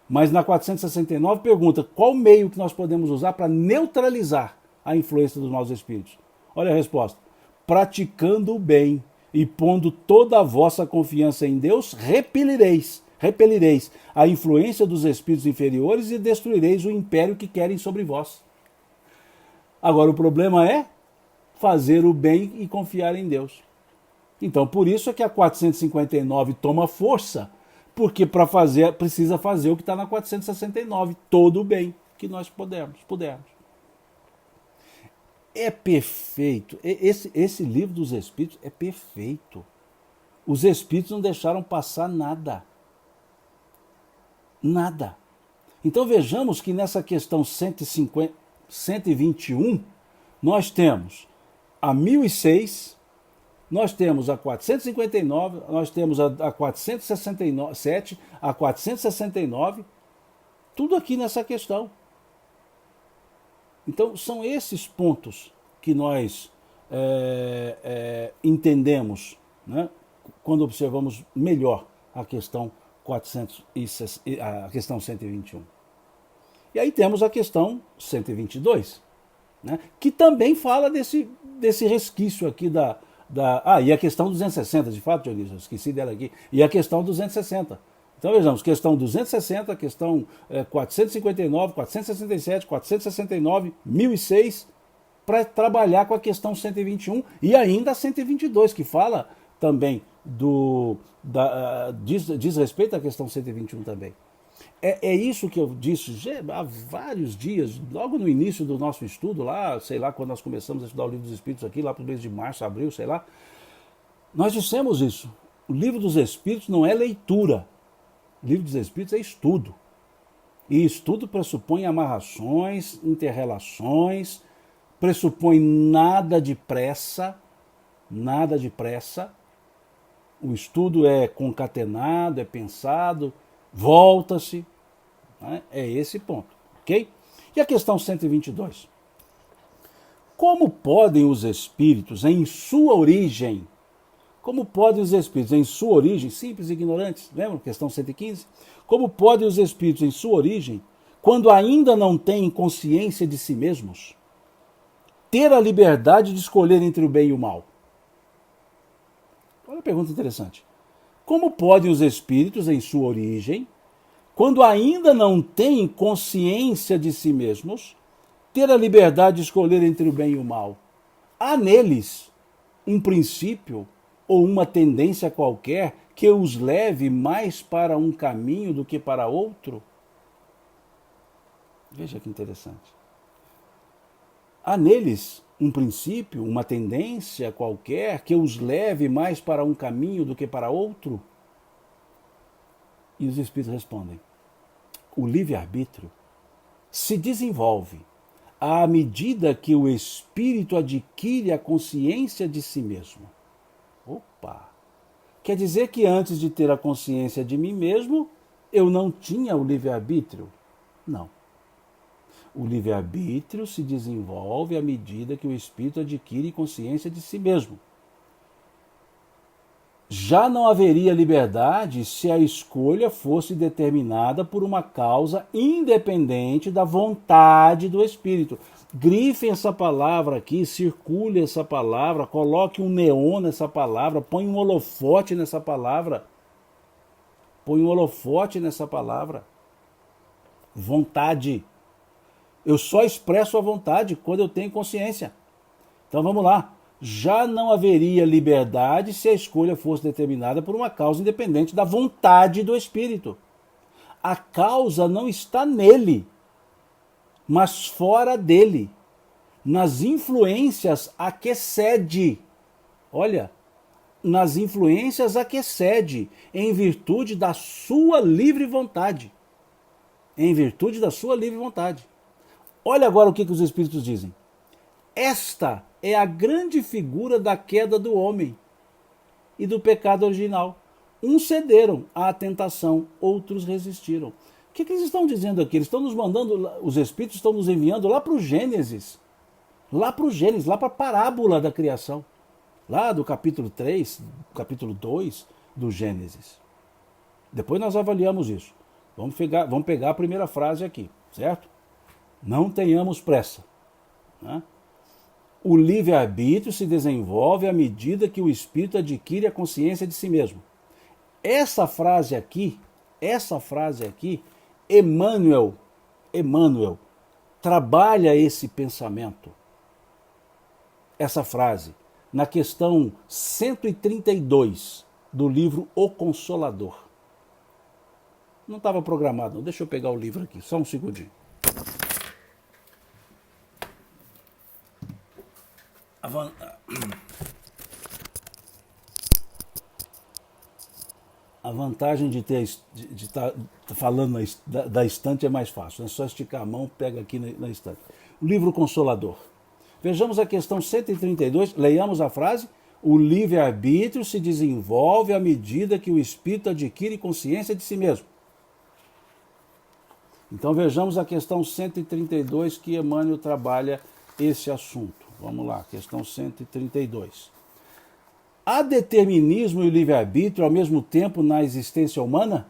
Mas na 469 pergunta qual meio que nós podemos usar para neutralizar a influência dos maus espíritos? Olha a resposta. Praticando o bem e pondo toda a vossa confiança em Deus, repelireis a influência dos espíritos inferiores e destruireis o império que querem sobre vós. Agora o problema é fazer o bem e confiar em Deus. Então por isso é que a 459 toma força, porque precisa fazer o que está na 469, todo o bem que nós pudermos. É perfeito. Esse livro dos Espíritos é perfeito. Os espíritos não deixaram passar nada. Nada. Então vejamos que nessa questão 121, nós temos a 1006, nós temos a 459, nós temos a 467, a 469, tudo aqui nessa questão. Então são esses pontos que nós entendemos, né, quando observamos melhor a questão 121. E aí temos a questão 122, né, que também fala desse resquício aqui e a questão 260, de fato, Dionísio, eu esqueci dela aqui, e a questão 260. Então vejamos, questão 260, questão 459, 467, 469, 1006, para trabalhar com a questão 121 e ainda a 122, que fala também diz respeito à questão 121 também. É isso que eu disse há vários dias, logo no início do nosso estudo, lá, sei lá, quando nós começamos a estudar o Livro dos Espíritos aqui, lá para o mês de março, abril, sei lá, nós dissemos isso. O Livro dos Espíritos não é leitura. O Livro dos Espíritos é estudo. E estudo pressupõe amarrações, interrelações, pressupõe nada de pressa, nada de pressa. O estudo é concatenado, é pensado, volta-se, né? É esse ponto, ok? E a questão 122? Como podem os espíritos, em sua origem, simples e ignorantes, lembram? Questão 115? Como podem os espíritos, em sua origem, quando ainda não têm consciência de si mesmos, ter a liberdade de escolher entre o bem e o mal? Olha a pergunta interessante. Como podem os espíritos, em sua origem, quando ainda não têm consciência de si mesmos, ter a liberdade de escolher entre o bem e o mal? Há neles um princípio ou uma tendência qualquer que os leve mais para um caminho do que para outro? Veja que interessante. Há neles um princípio, uma tendência qualquer que os leve mais para um caminho do que para outro? E os espíritos respondem: o livre-arbítrio se desenvolve à medida que o espírito adquire a consciência de si mesmo. Opa! Quer dizer que antes de ter a consciência de mim mesmo, eu não tinha o livre-arbítrio? Não. O livre-arbítrio se desenvolve à medida que o espírito adquire consciência de si mesmo. Já não haveria liberdade se a escolha fosse determinada por uma causa independente da vontade do espírito. Grifem essa palavra aqui, circule essa palavra, coloque um neon nessa palavra, põe um holofote nessa palavra. Põe um holofote nessa palavra. Vontade. Eu só expresso a vontade quando eu tenho consciência. Então vamos lá. Já não haveria liberdade se a escolha fosse determinada por uma causa independente da vontade do espírito. A causa não está nele, mas fora dele, nas influências a que cede. Olha, nas influências a que cede, em virtude da sua livre vontade. Em virtude da sua livre vontade. Olha agora o que os espíritos dizem. Esta é a grande figura da queda do homem e do pecado original. Uns cederam à tentação, outros resistiram. O que eles estão dizendo aqui? Eles estão nos mandando, os espíritos estão nos enviando lá para o Gênesis. Lá para a parábola da criação. Lá do capítulo 3, capítulo 2 do Gênesis. Depois nós avaliamos isso. Vamos pegar a primeira frase aqui, certo? Não tenhamos pressa, né? O livre-arbítrio se desenvolve à medida que o espírito adquire a consciência de si mesmo. Essa frase aqui, Emmanuel trabalha esse pensamento, essa frase, na questão 132 do livro O Consolador. Não estava programado, não. Deixa eu pegar o livro aqui, só um segundinho. vantagem de estar falando da estante é mais fácil. É só esticar a mão, pega aqui na estante. O livro Consolador. Vejamos a questão 132, leiamos a frase. O livre-arbítrio se desenvolve à medida que o espírito adquire consciência de si mesmo. Então vejamos a questão 132 que Emmanuel trabalha esse assunto. Vamos lá, questão 132. Há determinismo e livre-arbítrio ao mesmo tempo na existência humana?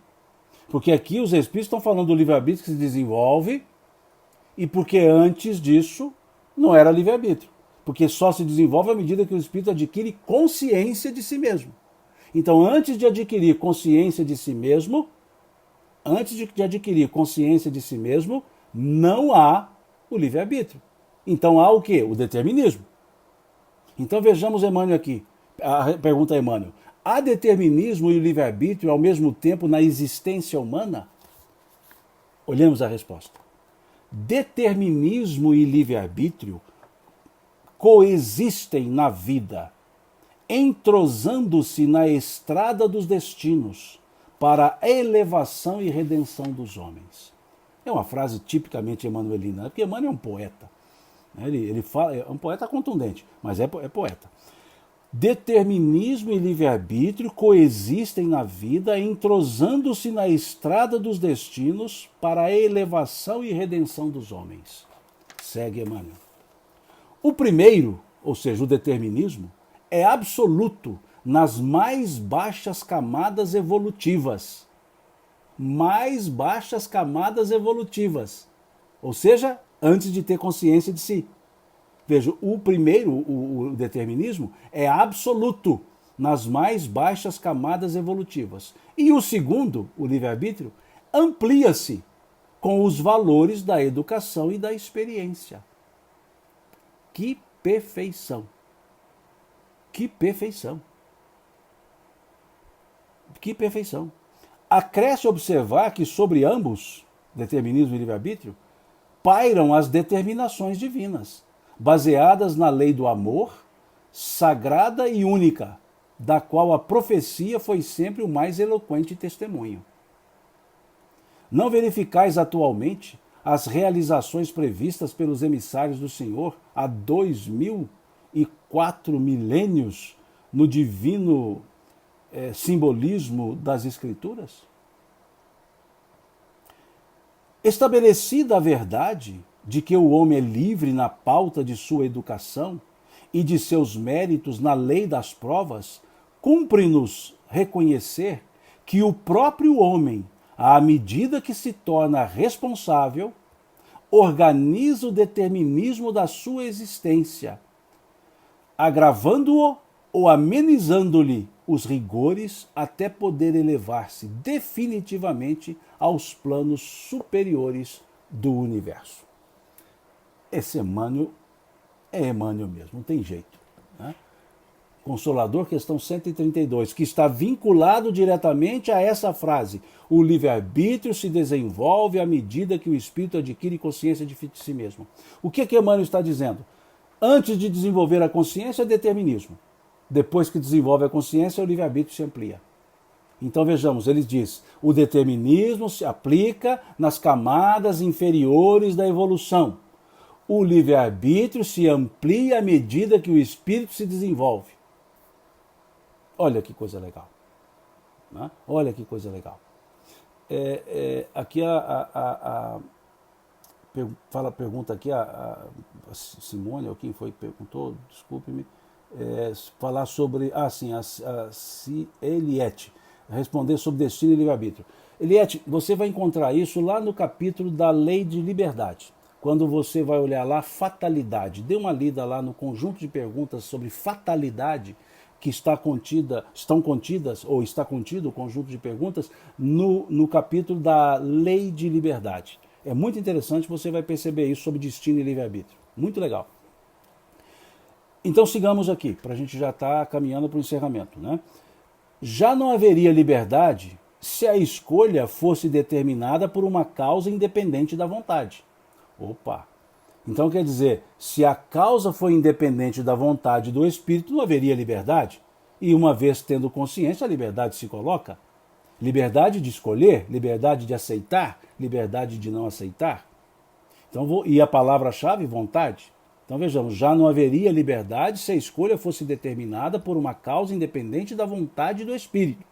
Porque aqui os espíritos estão falando do livre-arbítrio que se desenvolve e porque antes disso não era livre-arbítrio. Porque só se desenvolve à medida que o espírito adquire consciência de si mesmo. Então, antes de adquirir consciência de si mesmo, não há o livre-arbítrio. Então há o quê? O determinismo. Então vejamos Emmanuel aqui. A pergunta a Emmanuel. Há determinismo e livre-arbítrio ao mesmo tempo na existência humana? Olhemos a resposta. Determinismo e livre-arbítrio coexistem na vida, entrosando-se na estrada dos destinos para a elevação e redenção dos homens. É uma frase tipicamente emmanuelina, porque Emmanuel é um poeta. Ele fala, é um poeta contundente, mas é poeta. Determinismo e livre-arbítrio coexistem na vida, entrosando-se na estrada dos destinos para a elevação e redenção dos homens. Segue Emmanuel. O primeiro, ou seja, o determinismo, é absoluto nas mais baixas camadas evolutivas. Mais baixas camadas evolutivas. Ou seja, antes de ter consciência de si. Veja, o primeiro, o determinismo, é absoluto nas mais baixas camadas evolutivas. E o segundo, o livre-arbítrio, amplia-se com os valores da educação e da experiência. Que perfeição! Que perfeição! Que perfeição! Acresce observar que sobre ambos, determinismo e livre-arbítrio, pairam as determinações divinas, baseadas na lei do amor, sagrada e única, da qual a profecia foi sempre o mais eloquente testemunho. Não verificais atualmente as realizações previstas pelos emissários do Senhor há 2004 milênios no divino simbolismo das Escrituras? Estabelecida a verdade de que o homem é livre na pauta de sua educação e de seus méritos na lei das provas, cumpre-nos reconhecer que o próprio homem, à medida que se torna responsável, organiza o determinismo da sua existência, agravando-o ou amenizando-lhe os rigores até poder elevar-se definitivamente aos planos superiores do universo. Esse Emmanuel é Emmanuel mesmo, não tem jeito. Né? Consolador, questão 132, que está vinculado diretamente a essa frase. O livre-arbítrio se desenvolve à medida que o espírito adquire consciência de si mesmo. O que Emmanuel está dizendo? Antes de desenvolver a consciência, é determinismo. Depois que desenvolve a consciência, o livre-arbítrio se amplia. Então vejamos, ele diz, o determinismo se aplica nas camadas inferiores da evolução. O livre-arbítrio se amplia à medida que o espírito se desenvolve. Olha que coisa legal. Né? Olha que coisa legal. Aqui pergunta aqui a Simone, ou quem foi que perguntou, desculpe-me, falar sobre, a Eliette, responder sobre destino e livre-arbítrio. Eliette, você vai encontrar isso lá no capítulo da Lei de Liberdade. Quando você vai olhar lá, fatalidade. Dê uma lida lá no conjunto de perguntas sobre fatalidade que estão contidas, ou está contido o conjunto de perguntas, no capítulo da Lei de Liberdade. É muito interessante, você vai perceber isso sobre destino e livre-arbítrio. Muito legal. Então sigamos aqui, para a gente já estar caminhando para o encerramento. Né? Já não haveria liberdade se a escolha fosse determinada por uma causa independente da vontade. Opa! Então quer dizer, se a causa for independente da vontade do espírito, não haveria liberdade. E uma vez tendo consciência, a liberdade se coloca. Liberdade de escolher, liberdade de aceitar, liberdade de não aceitar. Então, e a palavra-chave, vontade. Então vejamos, já não haveria liberdade se a escolha fosse determinada por uma causa independente da vontade do espírito.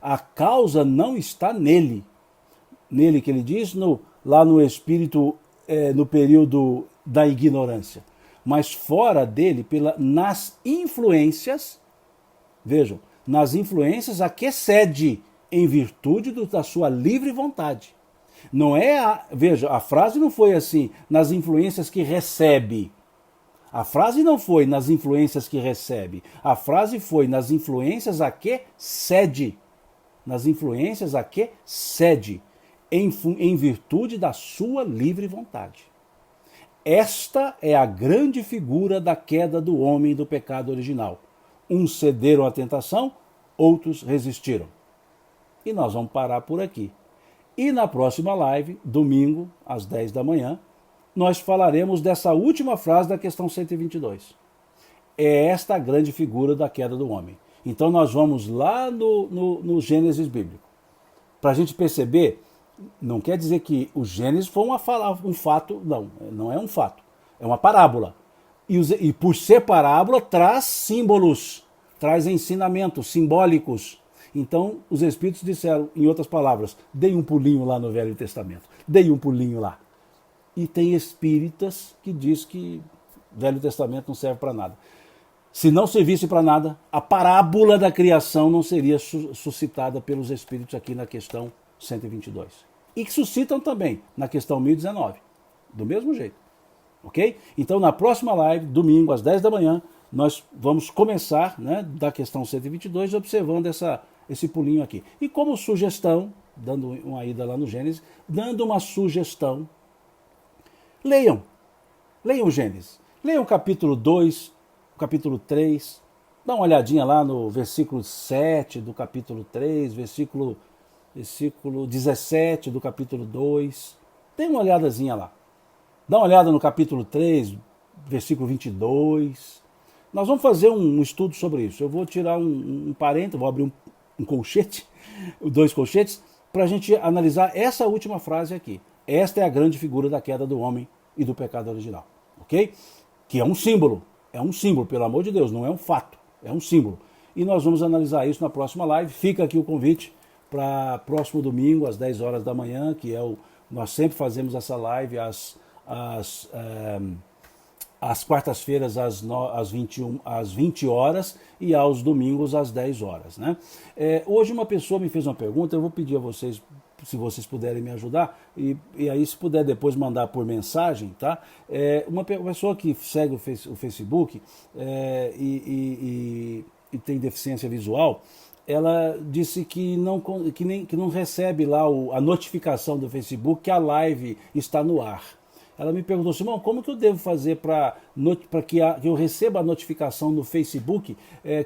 A causa não está nele. Nele que ele diz, lá no espírito, no período da ignorância. Mas fora dele, nas influências, vejam, nas influências a que cede em virtude da sua livre vontade. Não é, veja, a frase não foi assim, nas influências que recebe. A frase não foi nas influências que recebe. A frase foi nas influências a que cede. Nas influências a que cede, em virtude da sua livre vontade. Esta é a grande figura da queda do homem e do pecado original. Uns cederam à tentação, outros resistiram. E nós vamos parar por aqui. E na próxima live, domingo, às 10 da manhã, nós falaremos dessa última frase da questão 122. É esta a grande figura da queda do homem. Então nós vamos lá no Gênesis bíblico. Para a gente perceber, não quer dizer que o Gênesis foi um fato, não é um fato, é uma parábola. E por ser parábola, traz símbolos, traz ensinamentos simbólicos. Então os Espíritos disseram, em outras palavras, dei um pulinho lá no Velho Testamento, dei um pulinho lá. E tem espíritas que diz que o Velho Testamento não serve para nada. Se não servisse para nada, a parábola da criação não seria suscitada pelos Espíritos aqui na questão 122. E que suscitam também na questão 1019, do mesmo jeito. Ok? Então na próxima live, domingo às 10 da manhã, nós vamos começar, né, da questão 122, observando esse pulinho aqui. E como sugestão, dando uma ida lá no Gênesis, dando uma sugestão, leiam o Gênesis. Leiam o capítulo 2, o capítulo 3, dá uma olhadinha lá no versículo 7 do capítulo 3, versículo 17 do capítulo 2. Dê uma olhadazinha lá. Dá uma olhada no capítulo 3, versículo 22. Nós vamos fazer um estudo sobre isso. Eu vou tirar um parênteses, vou abrir um colchete, 2 colchetes, para a gente analisar essa última frase aqui. Esta é a grande figura da queda do homem e do pecado original. Ok? Que é um símbolo. É um símbolo, pelo amor de Deus, não é um fato. É um símbolo. E nós vamos analisar isso na próxima live. Fica aqui o convite para próximo domingo, às 10 horas da manhã, que é nós sempre fazemos essa live às quartas-feiras às 20 horas e aos domingos às 10 horas. Né? Hoje uma pessoa me fez uma pergunta, eu vou pedir a vocês, se vocês puderem me ajudar, e aí se puder depois mandar por mensagem, tá? Uma pessoa que segue o Facebook e tem deficiência visual, ela disse que não recebe lá a notificação do Facebook que a live está no ar. Ela me perguntou, Simão, como que eu devo fazer para que eu receba a notificação no Facebook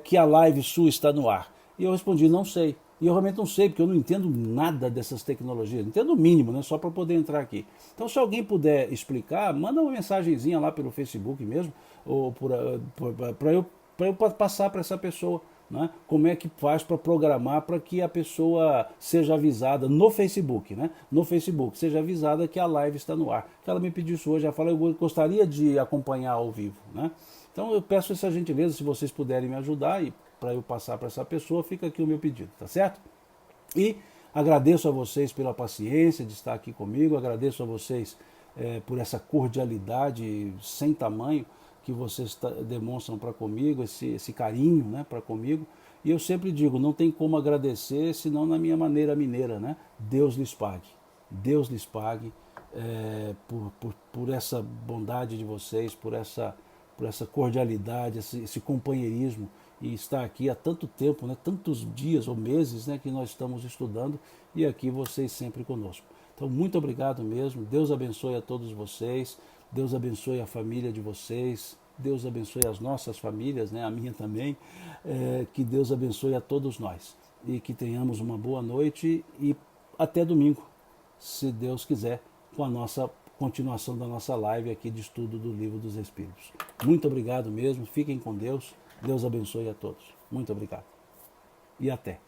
que a live sua está no ar? E eu respondi, não sei. E eu realmente não sei, porque eu não entendo nada dessas tecnologias. Entendo o mínimo, né? Só para poder entrar aqui. Então, se alguém puder explicar, manda uma mensagenzinha lá pelo Facebook mesmo, ou para eu passar para essa pessoa. Né? Como é que faz para programar para que a pessoa seja avisada no Facebook, né? No Facebook, seja avisada que a live está no ar. Que ela me pediu isso hoje, ela falou, eu gostaria de acompanhar ao vivo, né? Então eu peço essa gentileza, se vocês puderem me ajudar e para eu passar para essa pessoa, fica aqui o meu pedido, tá certo? E agradeço a vocês pela paciência de estar aqui comigo, agradeço a vocês por essa cordialidade sem tamanho que vocês demonstram para comigo, esse carinho, né, para comigo. E eu sempre digo, não tem como agradecer senão na minha maneira mineira, né? Deus lhes pague. Deus lhes pague por essa bondade de vocês, por essa cordialidade, esse companheirismo, e estar aqui há tanto tempo, né, tantos dias ou meses, né, que nós estamos estudando, e aqui vocês sempre conosco. Então, muito obrigado mesmo, Deus abençoe a todos vocês, Deus abençoe a família de vocês, Deus abençoe as nossas famílias, né, a minha também, que Deus abençoe a todos nós, e que tenhamos uma boa noite, e até domingo, se Deus quiser, com a nossa continuação da nossa live aqui de estudo do Livro dos Espíritos. Muito obrigado mesmo, fiquem com Deus, Deus abençoe a todos. Muito obrigado. E até.